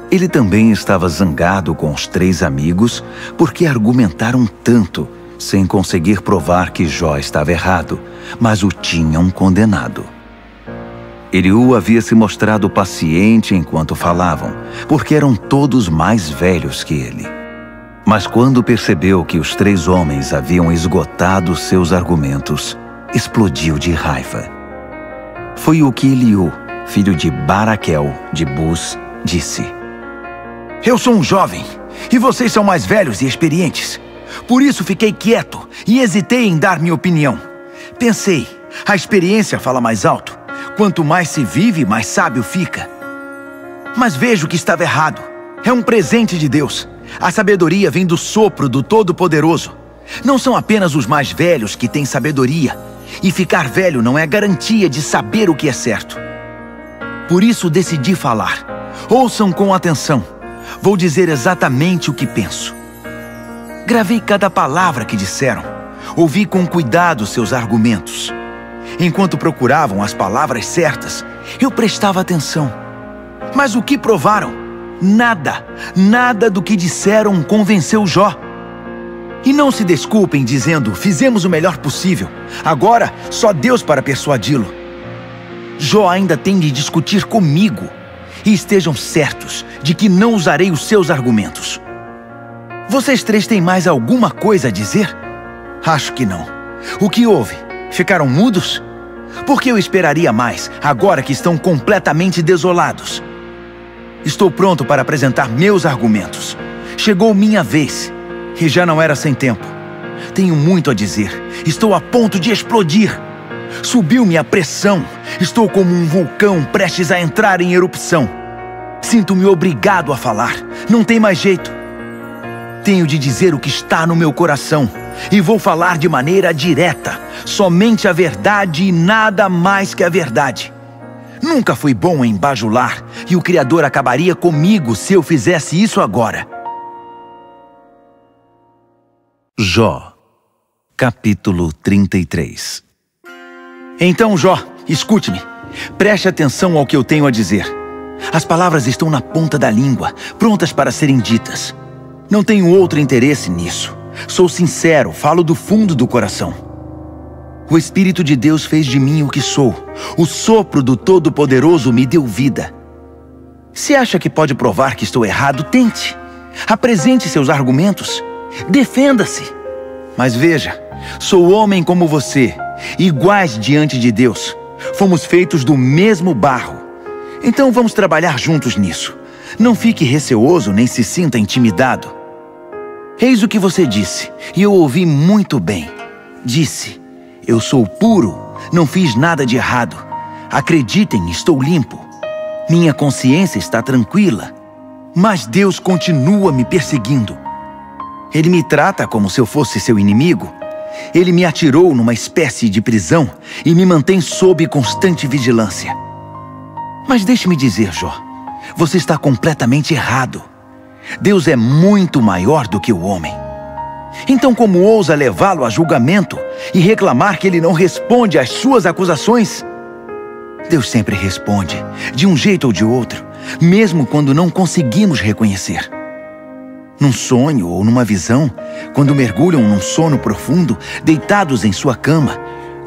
Ele também estava zangado com os 3 amigos porque argumentaram tanto, sem conseguir provar que Jó estava errado, mas o tinham condenado. Eliú havia se mostrado paciente enquanto falavam, porque eram todos mais velhos que ele. Mas quando percebeu que os 3 homens haviam esgotado seus argumentos, explodiu de raiva. Foi o que Eliú, filho de Baraquel, de Bus, disse: Eu sou um jovem, e vocês são mais velhos e experientes. Por isso fiquei quieto e hesitei em dar minha opinião. Pensei, a experiência fala mais alto. Quanto mais se vive, mais sábio fica. Mas vejo que estava errado. É um presente de Deus. A sabedoria vem do sopro do Todo-Poderoso. Não são apenas os mais velhos que têm sabedoria. E ficar velho não é garantia de saber o que é certo. Por isso decidi falar. Ouçam com atenção. Vou dizer exatamente o que penso. Gravei cada palavra que disseram. Ouvi com cuidado seus argumentos. Enquanto procuravam as palavras certas, eu prestava atenção. Mas o que provaram? Nada do que disseram convenceu Jó. E não se desculpem dizendo, fizemos o melhor possível. Agora, só Deus para persuadi-lo. Jó ainda tem de discutir comigo. E estejam certos de que não usarei os seus argumentos. Vocês 3 têm mais alguma coisa a dizer? Acho que não. O que houve? Ficaram mudos? Por que eu esperaria mais, agora que estão completamente desolados? Estou pronto para apresentar meus argumentos. Chegou minha vez, e já não era sem tempo. Tenho muito a dizer. Estou a ponto de explodir. Subiu-me a pressão. Estou como um vulcão prestes a entrar em erupção. Sinto-me obrigado a falar. Não tem mais jeito. Tenho de dizer o que está no meu coração. E vou falar de maneira direta. Somente a verdade e nada mais que a verdade. Nunca fui bom em bajular. E o Criador acabaria comigo se eu fizesse isso agora. Jó, capítulo 33. Então, Jó, escute-me. Preste atenção ao que eu tenho a dizer. As palavras estão na ponta da língua, prontas para serem ditas. Não tenho outro interesse nisso. Sou sincero, falo do fundo do coração. O Espírito de Deus fez de mim o que sou. O sopro do Todo-Poderoso me deu vida. Se acha que pode provar que estou errado, tente. Apresente seus argumentos. Defenda-se. Mas veja, sou homem como você, iguais diante de Deus. Fomos feitos do mesmo barro. Então vamos trabalhar juntos nisso. Não fique receoso nem se sinta intimidado. Eis o que você disse, e eu ouvi muito bem. Disse, eu sou puro, não fiz nada de errado. Acreditem, estou limpo. Minha consciência está tranquila. Mas Deus continua me perseguindo. Ele me trata como se eu fosse seu inimigo. Ele me atirou numa espécie de prisão e me mantém sob constante vigilância. Mas deixe-me dizer, Jó, você está completamente errado. Deus é muito maior do que o homem. Então como ousa levá-lo a julgamento e reclamar que ele não responde às suas acusações? Deus sempre responde, de um jeito ou de outro, mesmo quando não conseguimos reconhecer. Num sonho ou numa visão, quando mergulham num sono profundo, deitados em sua cama,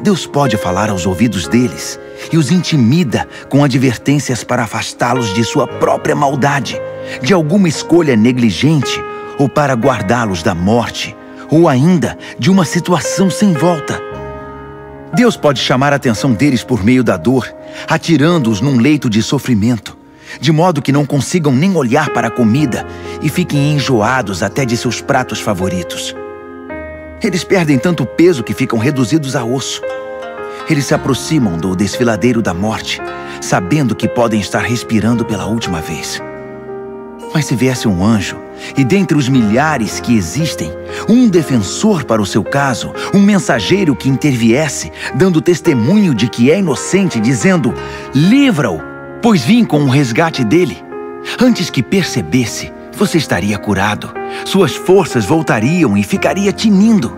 Deus pode falar aos ouvidos deles e os intimida com advertências para afastá-los de sua própria maldade, de alguma escolha negligente ou para guardá-los da morte, ou ainda de uma situação sem volta. Deus pode chamar a atenção deles por meio da dor, atirando-os num leito de sofrimento, de modo que não consigam nem olhar para a comida e fiquem enjoados até de seus pratos favoritos. Eles perdem tanto peso que ficam reduzidos a osso. Eles se aproximam do desfiladeiro da morte, sabendo que podem estar respirando pela última vez. Mas se viesse um anjo, e dentre os milhares que existem, um defensor para o seu caso, um mensageiro que interviesse, dando testemunho de que é inocente, dizendo, livra-o, pois vim com o resgate dele. Antes que percebesse, você estaria curado. Suas forças voltariam e ficaria tinindo.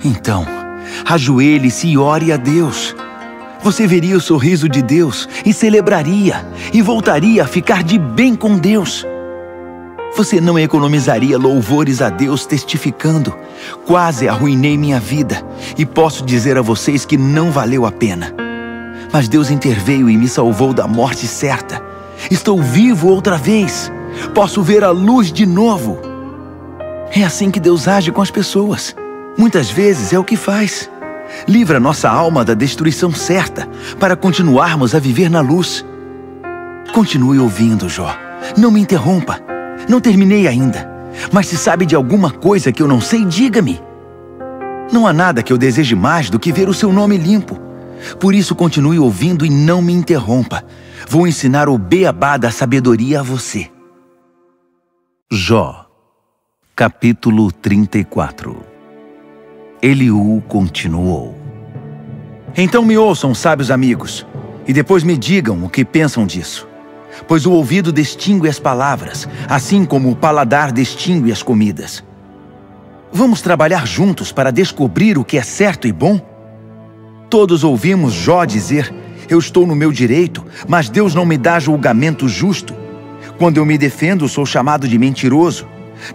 Então, ajoelhe-se e ore a Deus. Você veria o sorriso de Deus e celebraria, e voltaria a ficar de bem com Deus. Você não economizaria louvores a Deus testificando: quase arruinei minha vida, e posso dizer a vocês que não valeu a pena. Mas Deus interveio e me salvou da morte certa. Estou vivo outra vez. Posso ver a luz de novo. É assim que Deus age com as pessoas. Muitas vezes é o que faz. Livra nossa alma da destruição certa, para continuarmos a viver na luz. Continue ouvindo, Jó. Não me interrompa. Não terminei ainda. Mas se sabe de alguma coisa que eu não sei, diga-me. Não há nada que eu deseje mais do que ver o seu nome limpo. Por isso continue ouvindo e não me interrompa. Vou ensinar o beabá da sabedoria a você. Jó, capítulo 34. Eliú continuou: Então me ouçam, sábios amigos, e depois me digam o que pensam disso. Pois o ouvido distingue as palavras, assim como o paladar distingue as comidas. Vamos trabalhar juntos para descobrir o que é certo e bom? Todos ouvimos Jó dizer: eu estou no meu direito, mas Deus não me dá julgamento justo. Quando eu me defendo, sou chamado de mentiroso.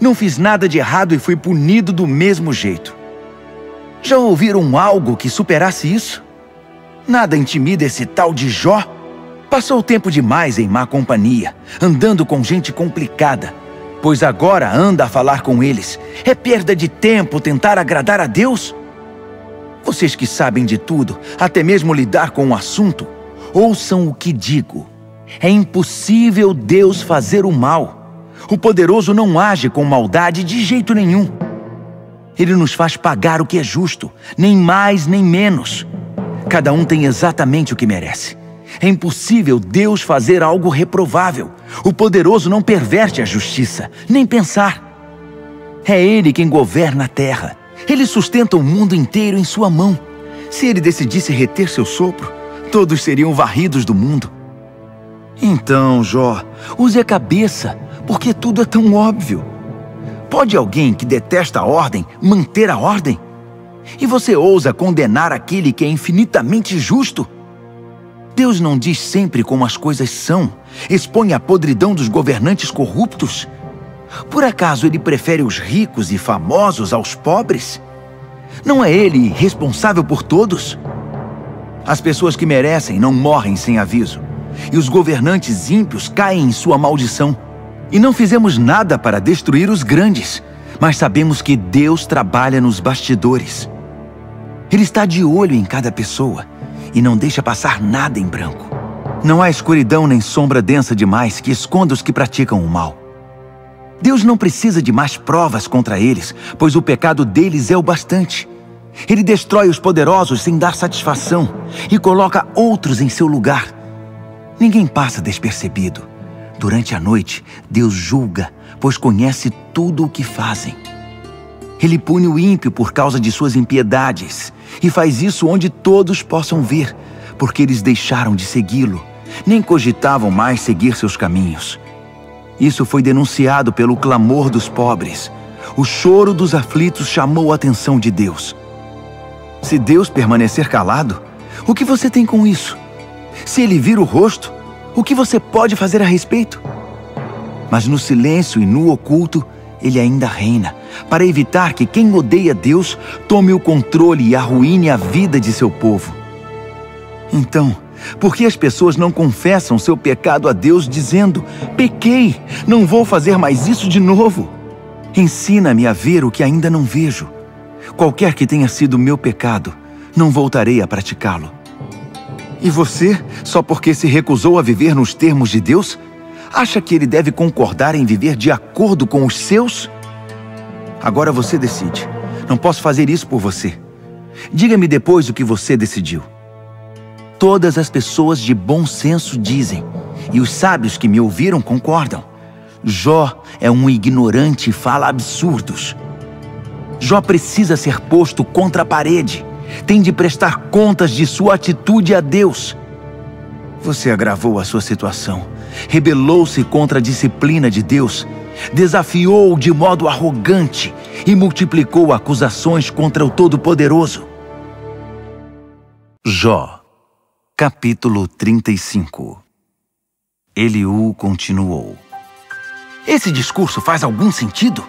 Não fiz nada de errado e fui punido do mesmo jeito. Já ouviram algo que superasse isso? Nada intimida esse tal de Jó. Passou tempo demais em má companhia, andando com gente complicada, pois agora anda a falar com eles. É perda de tempo tentar agradar a Deus? Vocês que sabem de tudo, até mesmo lidar com o assunto, ouçam o que digo. É impossível Deus fazer o mal. O poderoso não age com maldade de jeito nenhum. Ele nos faz pagar o que é justo, nem mais nem menos. Cada um tem exatamente o que merece. É impossível Deus fazer algo reprovável. O poderoso não perverte a justiça, nem pensar. É Ele quem governa a terra. Ele sustenta o mundo inteiro em sua mão. Se Ele decidisse reter seu sopro, todos seriam varridos do mundo. Então, Jó, use a cabeça, porque tudo é tão óbvio. Pode alguém que detesta a ordem manter a ordem? E você ousa condenar aquele que é infinitamente justo? Deus não diz sempre como as coisas são, expõe a podridão dos governantes corruptos. Por acaso Ele prefere os ricos e famosos aos pobres? Não é Ele responsável por todos? As pessoas que merecem não morrem sem aviso, e os governantes ímpios caem em sua maldição. E não fizemos nada para destruir os grandes, mas sabemos que Deus trabalha nos bastidores. Ele está de olho em cada pessoa e não deixa passar nada em branco. Não há escuridão nem sombra densa demais que esconda os que praticam o mal. Deus não precisa de mais provas contra eles, pois o pecado deles é o bastante. Ele destrói os poderosos sem dar satisfação e coloca outros em seu lugar. Ninguém passa despercebido. Durante a noite, Deus julga, pois conhece tudo o que fazem. Ele pune o ímpio por causa de suas impiedades, e faz isso onde todos possam ver, porque eles deixaram de segui-lo, nem cogitavam mais seguir seus caminhos. Isso foi denunciado pelo clamor dos pobres. O choro dos aflitos chamou a atenção de Deus. Se Deus permanecer calado, o que você tem com isso? Se Ele vira o rosto, o que você pode fazer a respeito? Mas no silêncio e no oculto, Ele ainda reina, para evitar que quem odeia Deus tome o controle e arruine a vida de seu povo. Então, por que as pessoas não confessam seu pecado a Deus dizendo: pequei, não vou fazer mais isso de novo? Ensina-me a ver o que ainda não vejo. Qualquer que tenha sido meu pecado, não voltarei a praticá-lo. E você, só porque se recusou a viver nos termos de Deus, acha que Ele deve concordar em viver de acordo com os seus? Agora você decide. Não posso fazer isso por você. Diga-me depois o que você decidiu. Todas as pessoas de bom senso dizem, e os sábios que me ouviram concordam: Jó é um ignorante e fala absurdos. Jó precisa ser posto contra a parede. Tem de prestar contas de sua atitude a Deus. Você agravou a sua situação, rebelou-se contra a disciplina de Deus, desafiou-o de modo arrogante e multiplicou acusações contra o Todo-Poderoso. Jó, Capítulo 35. Eliú continuou. Esse discurso faz algum sentido?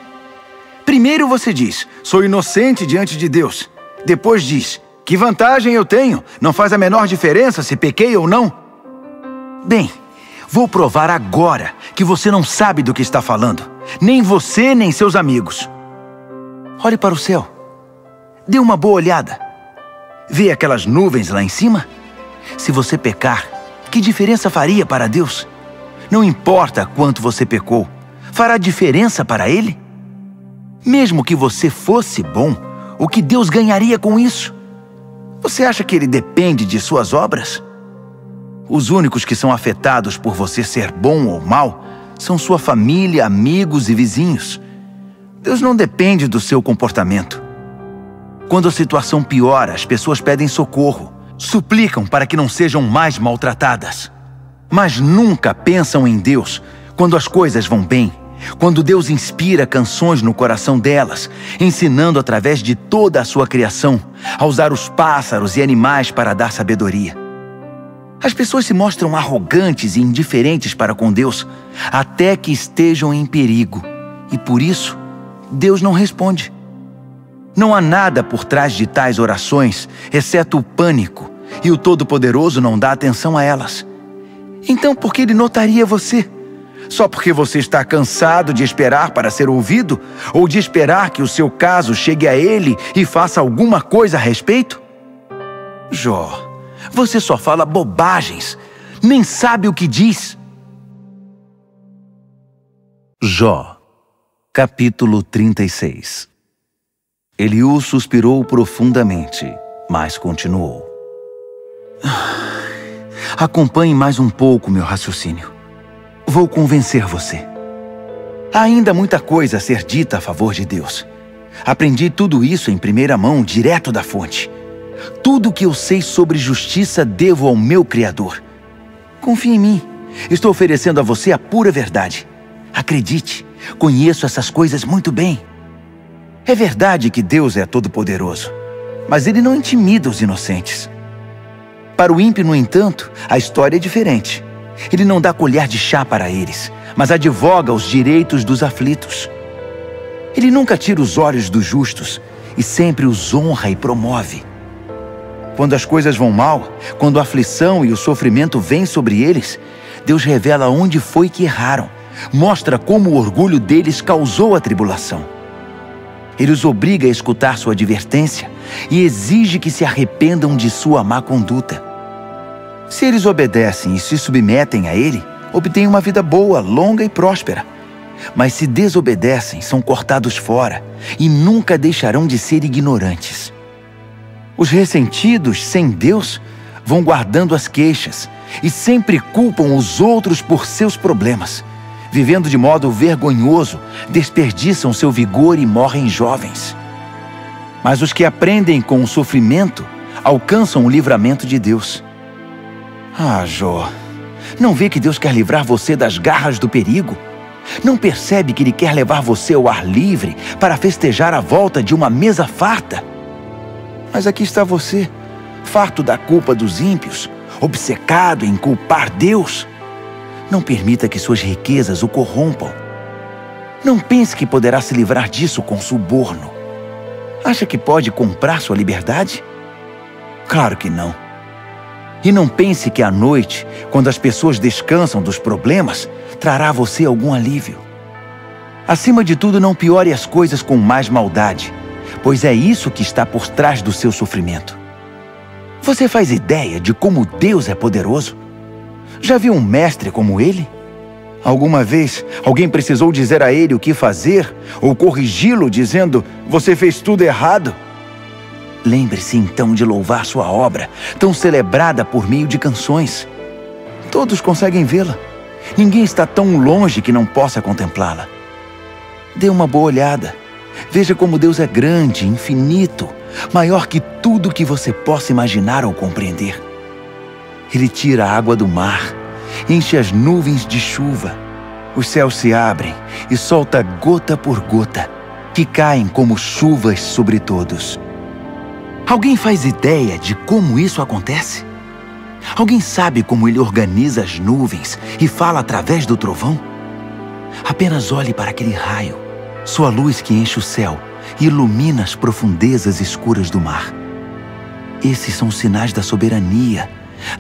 Primeiro você diz, sou inocente diante de Deus. Depois diz, que vantagem eu tenho? Não faz a menor diferença se pequei ou não? Bem, vou provar agora que você não sabe do que está falando. Nem você, nem seus amigos. Olhe para o céu. Dê uma boa olhada. Vê aquelas nuvens lá em cima? Se você pecar, que diferença faria para Deus? Não importa quanto você pecou, fará diferença para Ele? Mesmo que você fosse bom, o que Deus ganharia com isso? Você acha que Ele depende de suas obras? Os únicos que são afetados por você ser bom ou mal são sua família, amigos e vizinhos. Deus não depende do seu comportamento. Quando a situação piora, as pessoas pedem socorro, suplicam para que não sejam mais maltratadas. Mas nunca pensam em Deus quando as coisas vão bem, quando Deus inspira canções no coração delas, ensinando através de toda a sua criação a usar os pássaros e animais para dar sabedoria. As pessoas se mostram arrogantes e indiferentes para com Deus até que estejam em perigo, e por isso Deus não responde. Não há nada por trás de tais orações, exceto o pânico, e o Todo-Poderoso não dá atenção a elas. Então por que Ele notaria você? Só porque você está cansado de esperar para ser ouvido? Ou de esperar que o seu caso chegue a Ele e faça alguma coisa a respeito? Jó, você só fala bobagens, nem sabe o que diz. Jó, capítulo 36. Eliú suspirou profundamente, mas continuou. Acompanhe mais um pouco meu raciocínio. Vou convencer você. Há ainda muita coisa a ser dita a favor de Deus. Aprendi tudo isso em primeira mão, direto da fonte. Tudo o que eu sei sobre justiça devo ao meu Criador. Confie em mim. Estou oferecendo a você a pura verdade. Acredite, conheço essas coisas muito bem. É verdade que Deus é todo-poderoso, mas Ele não intimida os inocentes. Para o ímpio, no entanto, a história é diferente. Ele não dá colher de chá para eles, mas advoga os direitos dos aflitos. Ele nunca tira os olhos dos justos e sempre os honra e promove. Quando as coisas vão mal, quando a aflição e o sofrimento vêm sobre eles, Deus revela onde foi que erraram, mostra como o orgulho deles causou a tribulação. Ele os obriga a escutar sua advertência e exige que se arrependam de sua má conduta. Se eles obedecem e se submetem a Ele, obtêm uma vida boa, longa e próspera. Mas se desobedecem, são cortados fora e nunca deixarão de ser ignorantes. Os ressentidos, sem Deus, vão guardando as queixas e sempre culpam os outros por seus problemas. Vivendo de modo vergonhoso, desperdiçam seu vigor e morrem jovens. Mas os que aprendem com o sofrimento alcançam o livramento de Deus. Ah, Jó, não vê que Deus quer livrar você das garras do perigo? Não percebe que Ele quer levar você ao ar livre para festejar a volta de uma mesa farta? Mas aqui está você, farto da culpa dos ímpios, obcecado em culpar Deus. Não permita que suas riquezas o corrompam. Não pense que poderá se livrar disso com suborno. Acha que pode comprar sua liberdade? Claro que não. E não pense que à noite, quando as pessoas descansam dos problemas, trará a você algum alívio. Acima de tudo, não piore as coisas com mais maldade, pois é isso que está por trás do seu sofrimento. Você faz ideia de como Deus é poderoso? Já viu um mestre como Ele? Alguma vez, alguém precisou dizer a Ele o que fazer ou corrigi-lo dizendo, você fez tudo errado? Lembre-se então de louvar sua obra, tão celebrada por meio de canções. Todos conseguem vê-la. Ninguém está tão longe que não possa contemplá-la. Dê uma boa olhada. Veja como Deus é grande, infinito, maior que tudo que você possa imaginar ou compreender. Ele tira a água do mar, enche as nuvens de chuva. Os céus se abrem e solta gota por gota, que caem como chuvas sobre todos. Alguém faz ideia de como isso acontece? Alguém sabe como ele organiza as nuvens e fala através do trovão? Apenas olhe para aquele raio, sua luz que enche o céu e ilumina as profundezas escuras do mar. Esses são sinais da soberania,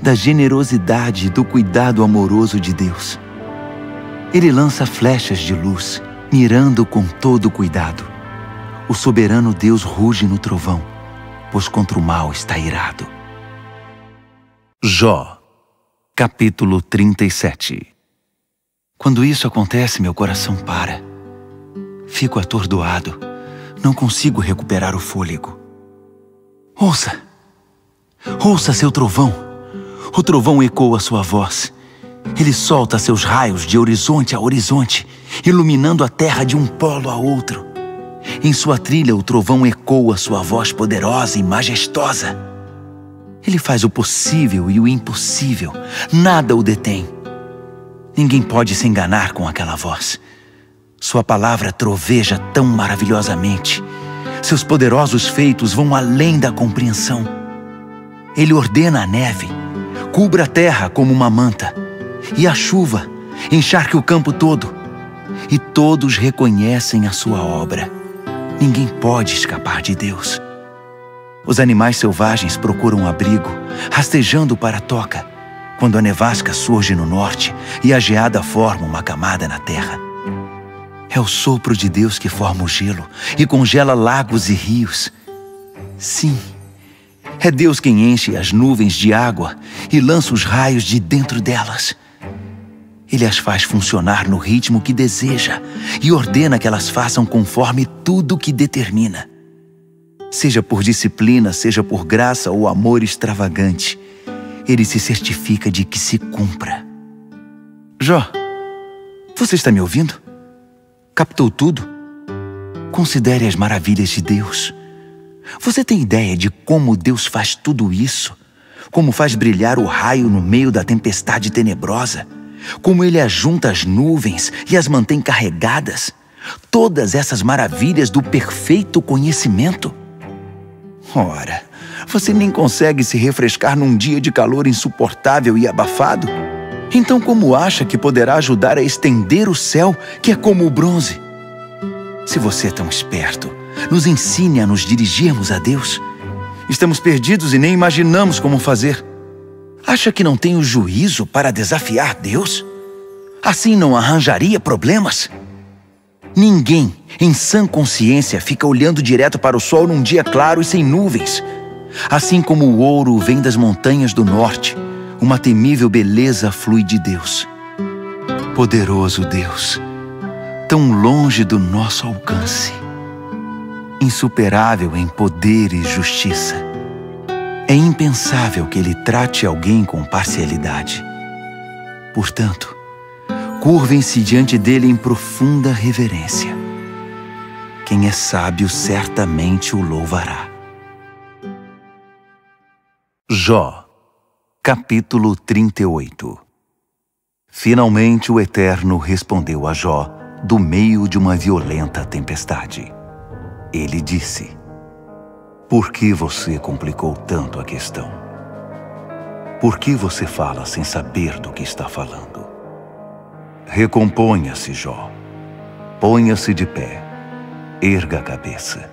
da generosidade e do cuidado amoroso de Deus. Ele lança flechas de luz, mirando com todo cuidado. O soberano Deus ruge no trovão, pois contra o mal está irado. Jó, capítulo 37. Quando isso acontece, meu coração para. Fico atordoado, não consigo recuperar o fôlego. Ouça! Ouça seu trovão! O trovão ecoa sua voz. Ele solta seus raios de horizonte a horizonte, iluminando a terra de um polo a outro. Em sua trilha, o trovão ecoa sua voz poderosa e majestosa. Ele faz o possível e o impossível. Nada o detém. Ninguém pode se enganar com aquela voz. Sua palavra troveja tão maravilhosamente. Seus poderosos feitos vão além da compreensão. Ele ordena a neve, cubra a terra como uma manta, e a chuva encharque o campo todo. E todos reconhecem a sua obra. Ninguém pode escapar de Deus. Os animais selvagens procuram abrigo, rastejando para a toca, quando a nevasca surge no norte e a geada forma uma camada na terra. É o sopro de Deus que forma o gelo e congela lagos e rios. Sim, é Deus quem enche as nuvens de água e lança os raios de dentro delas. Ele as faz funcionar no ritmo que deseja e ordena que elas façam conforme tudo que determina. Seja por disciplina, seja por graça ou amor extravagante, ele se certifica de que se cumpra. Jó, você está me ouvindo? Captou tudo? Considere as maravilhas de Deus. Você tem ideia de como Deus faz tudo isso? Como faz brilhar o raio no meio da tempestade tenebrosa? Como ele ajunta as nuvens e as mantém carregadas? Todas essas maravilhas do perfeito conhecimento. Ora, você nem consegue se refrescar num dia de calor insuportável e abafado? Então como acha que poderá ajudar a estender o céu, que é como o bronze? Se você é tão esperto, nos ensine a nos dirigirmos a Deus. Estamos perdidos e nem imaginamos como fazer. Acha que não tem o juízo para desafiar Deus? Assim não arranjaria problemas? Ninguém, em sã consciência, fica olhando direto para o sol num dia claro e sem nuvens. Assim como o ouro vem das montanhas do norte, uma temível beleza flui de Deus. Poderoso Deus, tão longe do nosso alcance. Insuperável em poder e justiça. É impensável que ele trate alguém com parcialidade. Portanto, curvem-se diante dele em profunda reverência. Quem é sábio certamente o louvará. Jó, capítulo 38. Finalmente o Eterno respondeu a Jó do meio de uma violenta tempestade. Ele disse: por que você complicou tanto a questão? Por que você fala sem saber do que está falando? Recomponha-se, Jó. Ponha-se de pé. Erga a cabeça.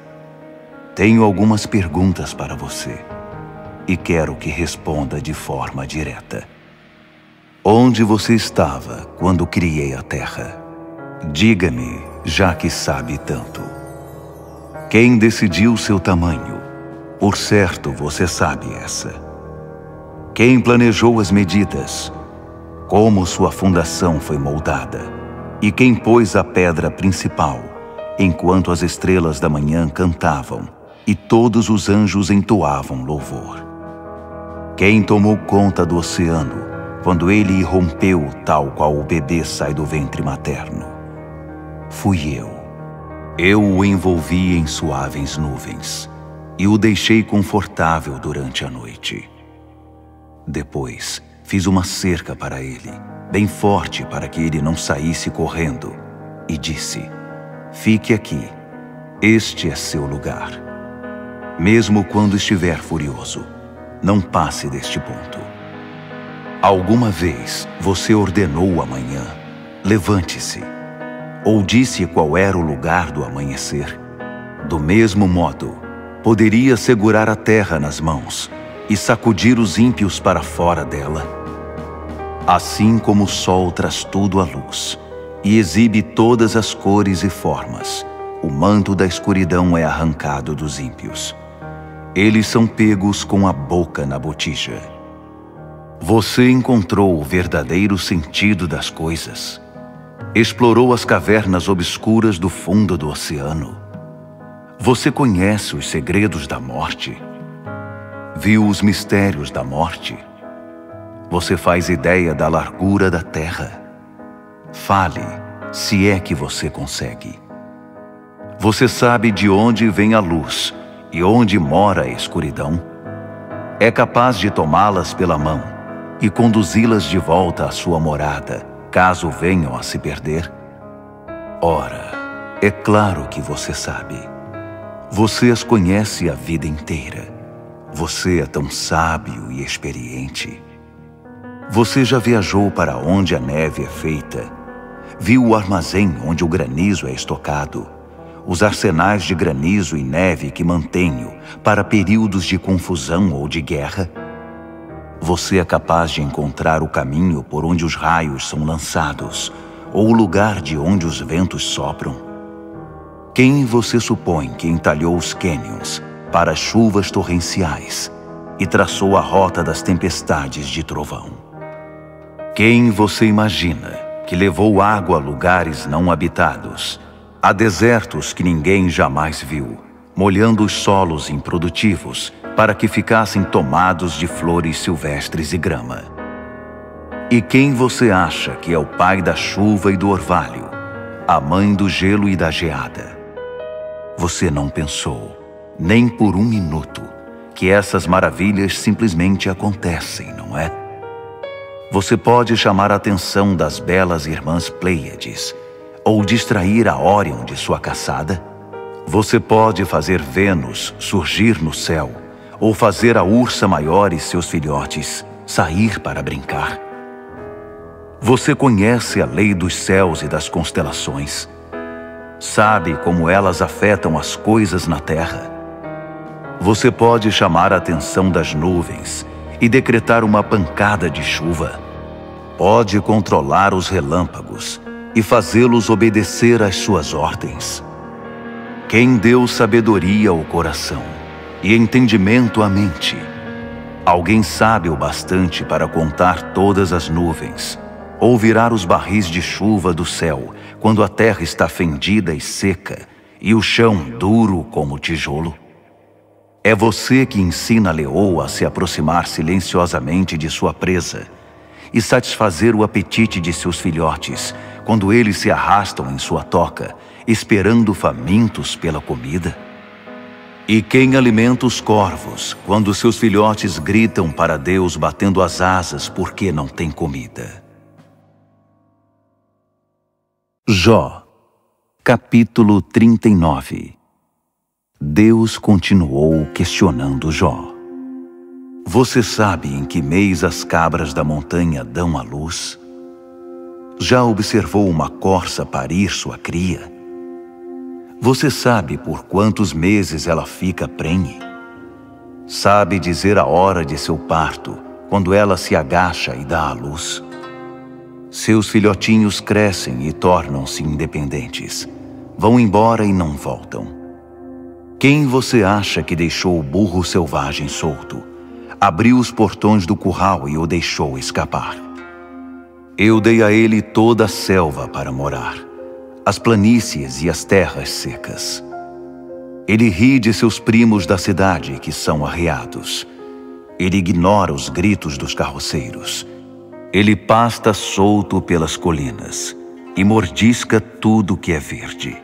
Tenho algumas perguntas para você e quero que responda de forma direta. Onde você estava quando criei a terra? Diga-me, já que sabe tanto. Quem decidiu seu tamanho? Por certo, você sabe essa. Quem planejou as medidas? Como sua fundação foi moldada? E quem pôs a pedra principal, enquanto as estrelas da manhã cantavam e todos os anjos entoavam louvor? Quem tomou conta do oceano quando ele irrompeu tal qual o bebê sai do ventre materno? Fui eu. Eu o envolvi em suaves nuvens e o deixei confortável durante a noite. Depois, fiz uma cerca para ele, bem forte para que ele não saísse correndo, e disse: fique aqui, este é seu lugar. Mesmo quando estiver furioso, não passe deste ponto. Alguma vez você ordenou amanhã, levante-se, ou disse qual era o lugar do amanhecer? Do mesmo modo, poderia segurar a terra nas mãos e sacudir os ímpios para fora dela? Assim como o sol traz tudo à luz e exibe todas as cores e formas, o manto da escuridão é arrancado dos ímpios. Eles são pegos com a boca na botija. Você encontrou o verdadeiro sentido das coisas. Explorou as cavernas obscuras do fundo do oceano. Você conhece os segredos da morte? Viu os mistérios da morte? Você faz ideia da largura da terra? Fale, se é que você consegue. Você sabe de onde vem a luz e onde mora a escuridão? É capaz de tomá-las pela mão e conduzi-las de volta à sua morada, caso venham a se perder? Ora, é claro que você sabe. Você as conhece a vida inteira. Você é tão sábio e experiente. Você já viajou para onde a neve é feita, viu o armazém onde o granizo é estocado, os arsenais de granizo e neve que mantenho para períodos de confusão ou de guerra? Você é capaz de encontrar o caminho por onde os raios são lançados, ou o lugar de onde os ventos sopram? Quem você supõe que entalhou os cânions para as chuvas torrenciais e traçou a rota das tempestades de trovão? Quem você imagina que levou água a lugares não habitados, a desertos que ninguém jamais viu, molhando os solos improdutivos para que ficassem tomados de flores silvestres e grama? E quem você acha que é o pai da chuva e do orvalho, a mãe do gelo e da geada? Você não pensou, nem por um minuto, que essas maravilhas simplesmente acontecem, não é? Você pode chamar a atenção das belas irmãs Pleiades, ou distrair a Órion de sua caçada? Você pode fazer Vênus surgir no céu, ou fazer a Ursa Maior e seus filhotes sair para brincar? Você conhece a lei dos céus e das constelações? Sabe como elas afetam as coisas na terra? Você pode chamar a atenção das nuvens e decretar uma pancada de chuva. Pode controlar os relâmpagos e fazê-los obedecer às suas ordens. Quem deu sabedoria ao coração e entendimento à mente? Alguém sabe o bastante para contar todas as nuvens, ou virar os barris de chuva do céu quando a terra está fendida e seca e o chão duro como tijolo? É você que ensina a leoa a se aproximar silenciosamente de sua presa e satisfazer o apetite de seus filhotes quando eles se arrastam em sua toca, esperando famintos pela comida? E quem alimenta os corvos quando seus filhotes gritam para Deus batendo as asas porque não tem comida? Jó, capítulo 39. Deus continuou questionando Jó. Você sabe em que mês as cabras da montanha dão à luz? Já observou uma corça parir sua cria? Você sabe por quantos meses ela fica prenhe? Sabe dizer a hora de seu parto, quando ela se agacha e dá à luz? Seus filhotinhos crescem e tornam-se independentes. Vão embora e não voltam. Quem você acha que deixou o burro selvagem solto? Abriu os portões do curral e o deixou escapar. Eu dei a ele toda a selva para morar, as planícies e as terras secas. Ele ri de seus primos da cidade que são arreados. Ele ignora os gritos dos carroceiros. Ele pasta solto pelas colinas e mordisca tudo que é verde.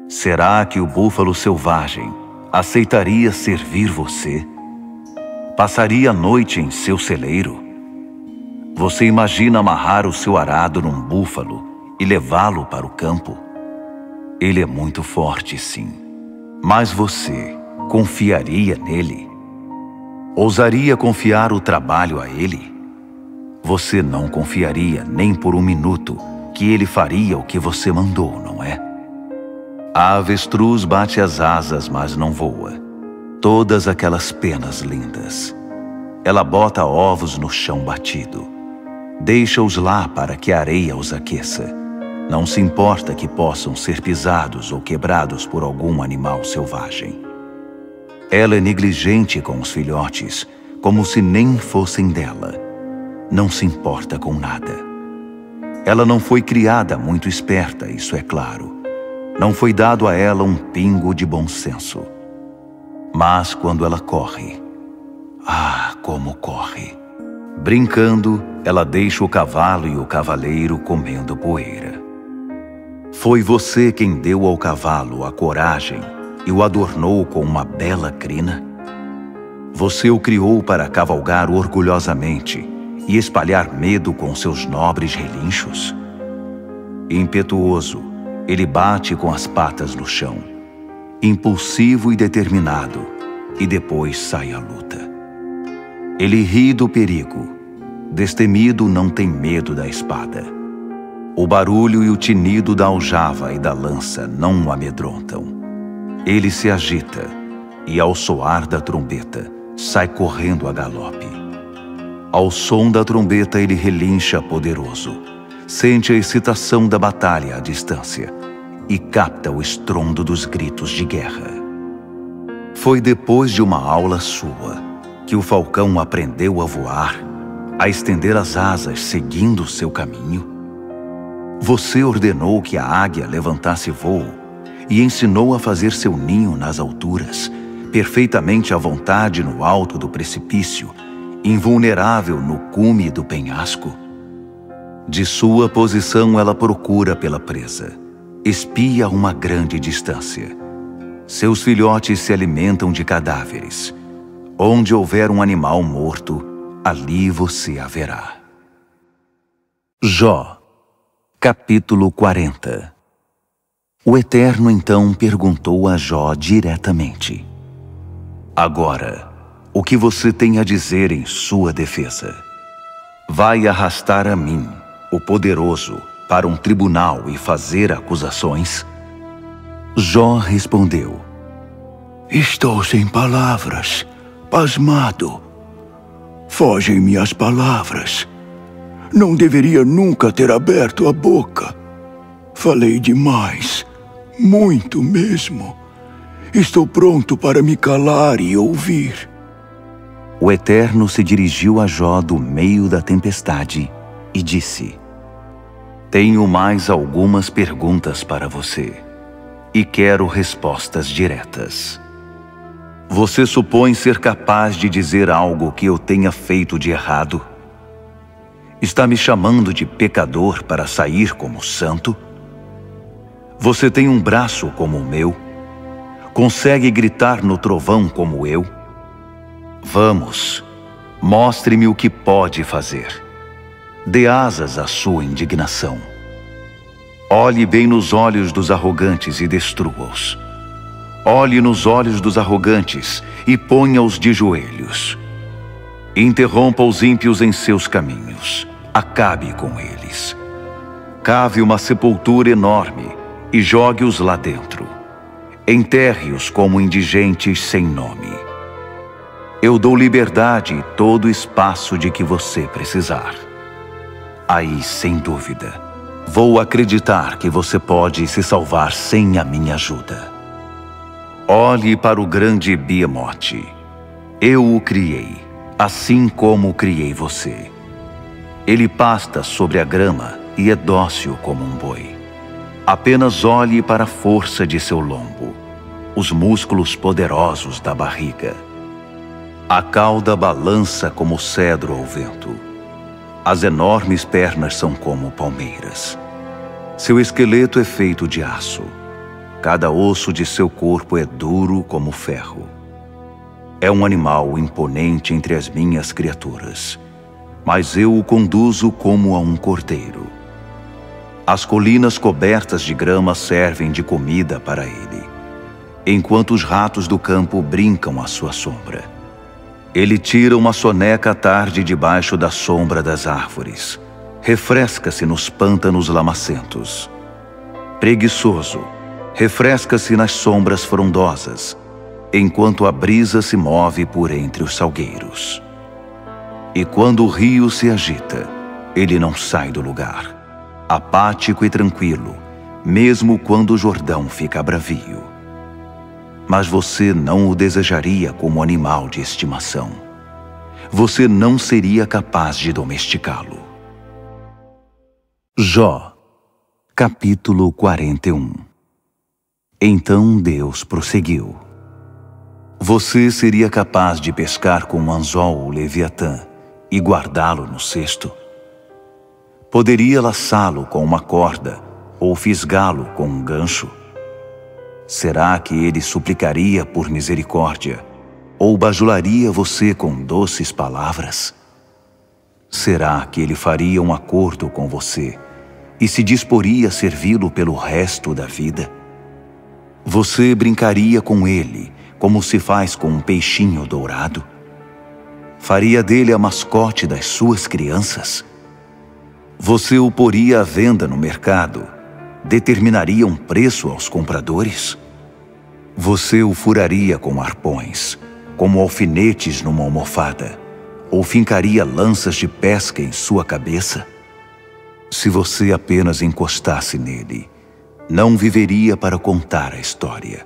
Será que o búfalo selvagem aceitaria servir você? Passaria a noite em seu celeiro? Você imagina amarrar o seu arado num búfalo e levá-lo para o campo? Ele é muito forte, sim. Mas você confiaria nele? Ousaria confiar o trabalho a ele? Você não confiaria nem por um minuto que ele faria o que você mandou, não é? A avestruz bate as asas, mas não voa. Todas aquelas penas lindas. Ela bota ovos no chão batido. Deixa-os lá para que a areia os aqueça. Não se importa que possam ser pisados ou quebrados por algum animal selvagem. Ela é negligente com os filhotes, como se nem fossem dela. Não se importa com nada. Ela não foi criada muito esperta, isso é claro. Não foi dado a ela um pingo de bom senso. Mas quando ela corre, como corre! Brincando, ela deixa o cavalo e o cavaleiro comendo poeira. Foi você quem deu ao cavalo a coragem e o adornou com uma bela crina? Você o criou para cavalgar orgulhosamente e espalhar medo com seus nobres relinchos? Impetuoso, ele bate com as patas no chão, impulsivo e determinado, e depois sai à luta. Ele ri do perigo, destemido não tem medo da espada. O barulho e o tinido da aljava e da lança não o amedrontam. Ele se agita e, ao soar da trombeta, sai correndo a galope. Ao som da trombeta ele relincha poderoso, sente a excitação da batalha à distância e capta o estrondo dos gritos de guerra. Foi depois de uma aula sua que o falcão aprendeu a voar, a estender as asas seguindo seu caminho? Você ordenou que a águia levantasse voo e ensinou a fazer seu ninho nas alturas, perfeitamente à vontade no alto do precipício, invulnerável no cume do penhasco? De sua posição ela procura pela presa, espia a uma grande distância. Seus filhotes se alimentam de cadáveres. Onde houver um animal morto, ali você haverá. Jó, capítulo 40. O Eterno então perguntou a Jó diretamente: agora, o que você tem a dizer em sua defesa? Vai arrastar a mim, o poderoso, para um tribunal e fazer acusações? Jó respondeu: estou sem palavras, pasmado. Fogem-me as palavras. Não deveria nunca ter aberto a boca. Falei demais, muito mesmo. Estou pronto para me calar e ouvir. O Eterno se dirigiu a Jó do meio da tempestade e disse: tenho mais algumas perguntas para você e quero respostas diretas. Você supõe ser capaz de dizer algo que eu tenha feito de errado? Está me chamando de pecador para sair como santo? Você tem um braço como o meu? Consegue gritar no trovão como eu? Vamos, mostre-me o que pode fazer. Dê asas à sua indignação. Olhe bem nos olhos dos arrogantes e destrua-os. Olhe nos olhos dos arrogantes e ponha-os de joelhos. Interrompa os ímpios em seus caminhos. Acabe com eles. Cave uma sepultura enorme e jogue-os lá dentro. Enterre-os como indigentes sem nome. Eu dou liberdade e todo o espaço de que você precisar. Aí, sem dúvida, vou acreditar que você pode se salvar sem a minha ajuda. Olhe para o grande Behemoth. Eu o criei, assim como criei você. Ele pasta sobre a grama e é dócil como um boi. Apenas olhe para a força de seu lombo, os músculos poderosos da barriga. A cauda balança como cedro ao vento. As enormes pernas são como palmeiras. Seu esqueleto é feito de aço. Cada osso de seu corpo é duro como ferro. É um animal imponente entre as minhas criaturas, mas eu o conduzo como a um cordeiro. As colinas cobertas de grama servem de comida para ele, enquanto os ratos do campo brincam à sua sombra. Ele tira uma soneca à tarde debaixo da sombra das árvores. Refresca-se nos pântanos lamacentos. Preguiçoso, refresca-se nas sombras frondosas, enquanto a brisa se move por entre os salgueiros. E quando o rio se agita, ele não sai do lugar, apático e tranquilo, mesmo quando o Jordão fica bravio. Mas você não o desejaria como animal de estimação. Você não seria capaz de domesticá-lo. Jó, capítulo 41. Então Deus prosseguiu. Você seria capaz de pescar com um anzol o Leviatã e guardá-lo no cesto? Poderia laçá-lo com uma corda ou fisgá-lo com um gancho? Será que ele suplicaria por misericórdia ou bajularia você com doces palavras? Será que ele faria um acordo com você e se disporia a servi-lo pelo resto da vida? Você brincaria com ele como se faz com um peixinho dourado? Faria dele a mascote das suas crianças? Você o poria à venda no mercado? Determinaria um preço aos compradores? Você o furaria com arpões, como alfinetes numa almofada, ou fincaria lanças de pesca em sua cabeça? Se você apenas encostasse nele, não viveria para contar a história.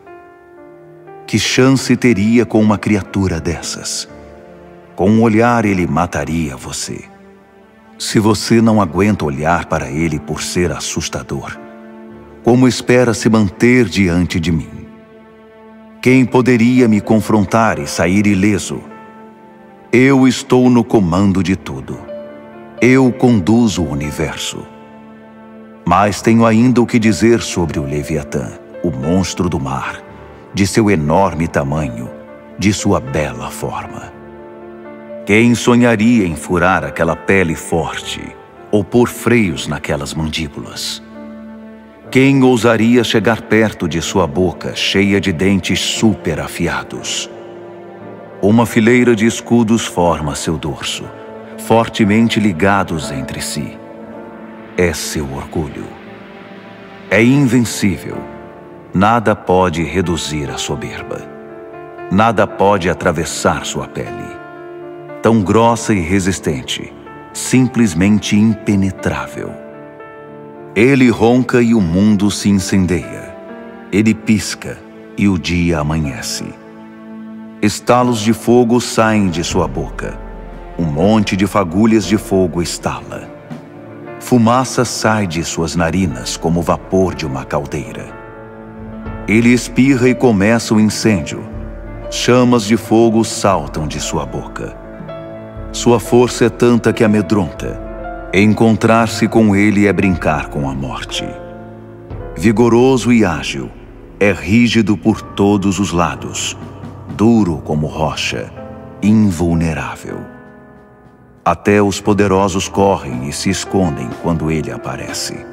Que chance teria com uma criatura dessas? Com um olhar ele mataria você. Se você não aguenta olhar para ele por ser assustador, como espera se manter diante de mim? Quem poderia me confrontar e sair ileso? Eu estou no comando de tudo. Eu conduzo o universo. Mas tenho ainda o que dizer sobre o Leviatã, o monstro do mar, de seu enorme tamanho, de sua bela forma. Quem sonharia em furar aquela pele forte ou pôr freios naquelas mandíbulas? Quem ousaria chegar perto de sua boca cheia de dentes super afiados? Uma fileira de escudos forma seu dorso, fortemente ligados entre si. É seu orgulho. É invencível. Nada pode reduzir a soberba. Nada pode atravessar sua pele. Tão grossa e resistente, simplesmente impenetrável. Ele ronca e o mundo se incendeia. Ele pisca e o dia amanhece. Estalos de fogo saem de sua boca. Um monte de fagulhas de fogo estala. Fumaça sai de suas narinas como o vapor de uma caldeira. Ele espirra e começa o incêndio. Chamas de fogo saltam de sua boca. Sua força é tanta que amedronta. Encontrar-se com ele é brincar com a morte. Vigoroso e ágil, é rígido por todos os lados, duro como rocha, invulnerável. Até os poderosos correm e se escondem quando ele aparece.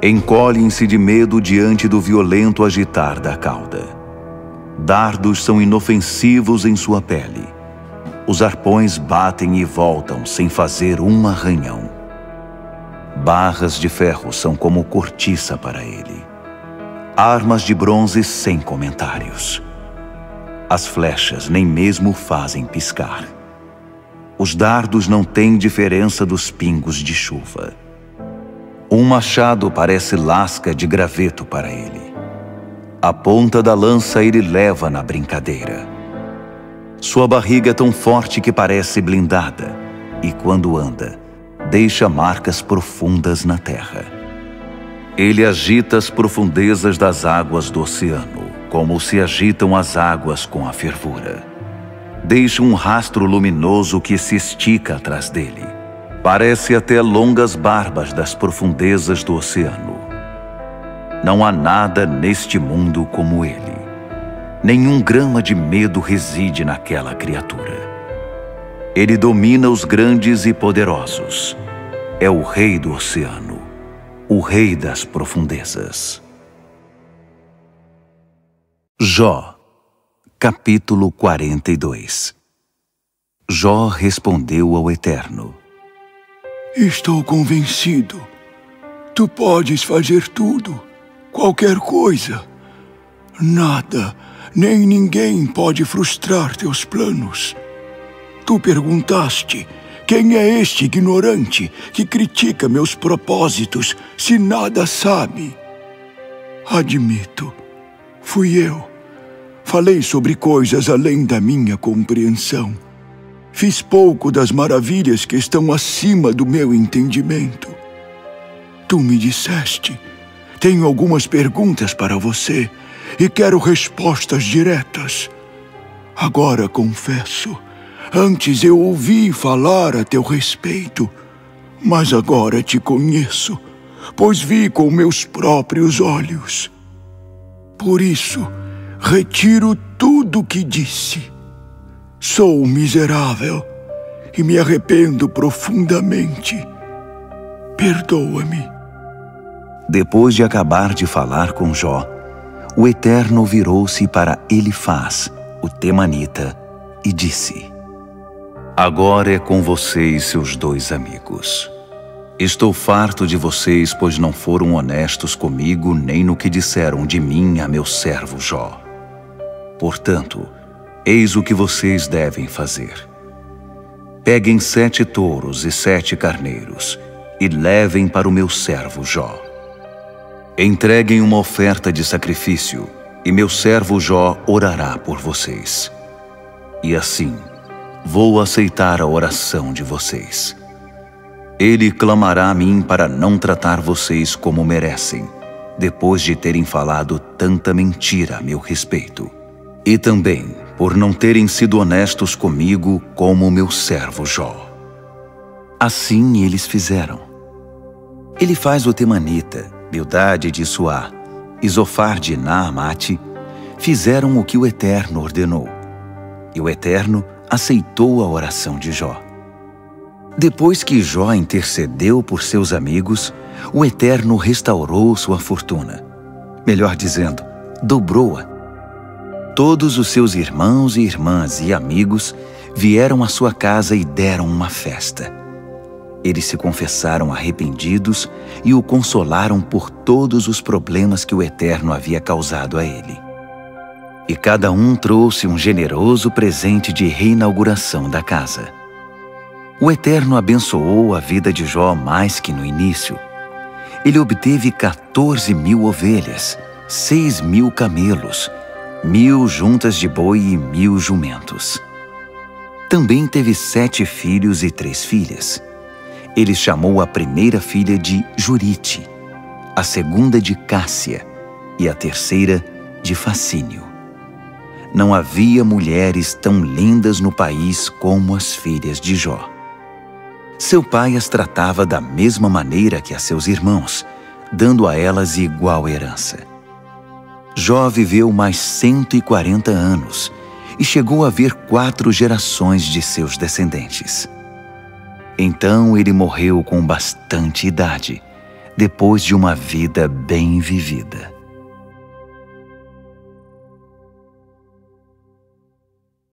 Encolhem-se de medo diante do violento agitar da cauda. Dardos são inofensivos em sua pele. Os arpões batem e voltam sem fazer um arranhão. Barras de ferro são como cortiça para ele. Armas de bronze sem comentários. As flechas nem mesmo fazem piscar. Os dardos não têm diferença dos pingos de chuva. Um machado parece lasca de graveto para ele. A ponta da lança ele leva na brincadeira. Sua barriga é tão forte que parece blindada, e quando anda, deixa marcas profundas na terra. Ele agita as profundezas das águas do oceano, como se agitam as águas com a fervura. Deixa um rastro luminoso que se estica atrás dele. Parece até longas barbas das profundezas do oceano. Não há nada neste mundo como ele. Nenhum grama de medo reside naquela criatura. Ele domina os grandes e poderosos. É o rei do oceano, o rei das profundezas. Jó, capítulo 42. Jó respondeu ao Eterno: Estou convencido. Tu podes fazer tudo, qualquer coisa. Nada, nem ninguém pode frustrar teus planos. Tu perguntaste: quem é este ignorante que critica meus propósitos se nada sabe? Admito, fui eu. Falei sobre coisas além da minha compreensão. Fiz pouco das maravilhas que estão acima do meu entendimento. Tu me disseste: tenho algumas perguntas para você e quero respostas diretas. Agora confesso, antes eu ouvi falar a teu respeito, mas agora te conheço, pois vi com meus próprios olhos. Por isso, retiro tudo o que disse. Sou miserável e me arrependo profundamente. Perdoa-me. Depois de acabar de falar com Jó, o Eterno virou-se para Elifaz, o temanita, e disse: Agora é com vocês, seus 2 amigos. Estou farto de vocês, pois não foram honestos comigo nem no que disseram de mim a meu servo Jó. Portanto, eis o que vocês devem fazer. Peguem 7 touros e 7 carneiros e levem para o meu servo Jó. Entreguem uma oferta de sacrifício e meu servo Jó orará por vocês. E assim, vou aceitar a oração de vocês. Ele clamará a mim para não tratar vocês como merecem, depois de terem falado tanta mentira a meu respeito. E também por não terem sido honestos comigo como o meu servo Jó. Assim eles fizeram. Elifaz o temanita, Bildade de Suá e Zofar de Naamate fizeram o que o Eterno ordenou. E o Eterno aceitou a oração de Jó. Depois que Jó intercedeu por seus amigos, o Eterno restaurou sua fortuna. Melhor dizendo, dobrou-a. Todos os seus irmãos e irmãs e amigos vieram à sua casa e deram uma festa. Eles se confessaram arrependidos e o consolaram por todos os problemas que o Eterno havia causado a ele. E cada um trouxe um generoso presente de reinauguração da casa. O Eterno abençoou a vida de Jó mais que no início. Ele obteve 14.000 ovelhas, 6.000 camelos, 1.000 juntas de boi e 1.000 jumentos. Também teve 7 filhos e 3 filhas. Ele chamou a primeira filha de Jurite, a segunda de Cássia e a terceira de Facínio. Não havia mulheres tão lindas no país como as filhas de Jó. Seu pai as tratava da mesma maneira que a seus irmãos, dando a elas igual herança. Jó viveu mais 140 anos e chegou a ver 4 gerações de seus descendentes. Então ele morreu com bastante idade, depois de uma vida bem vivida.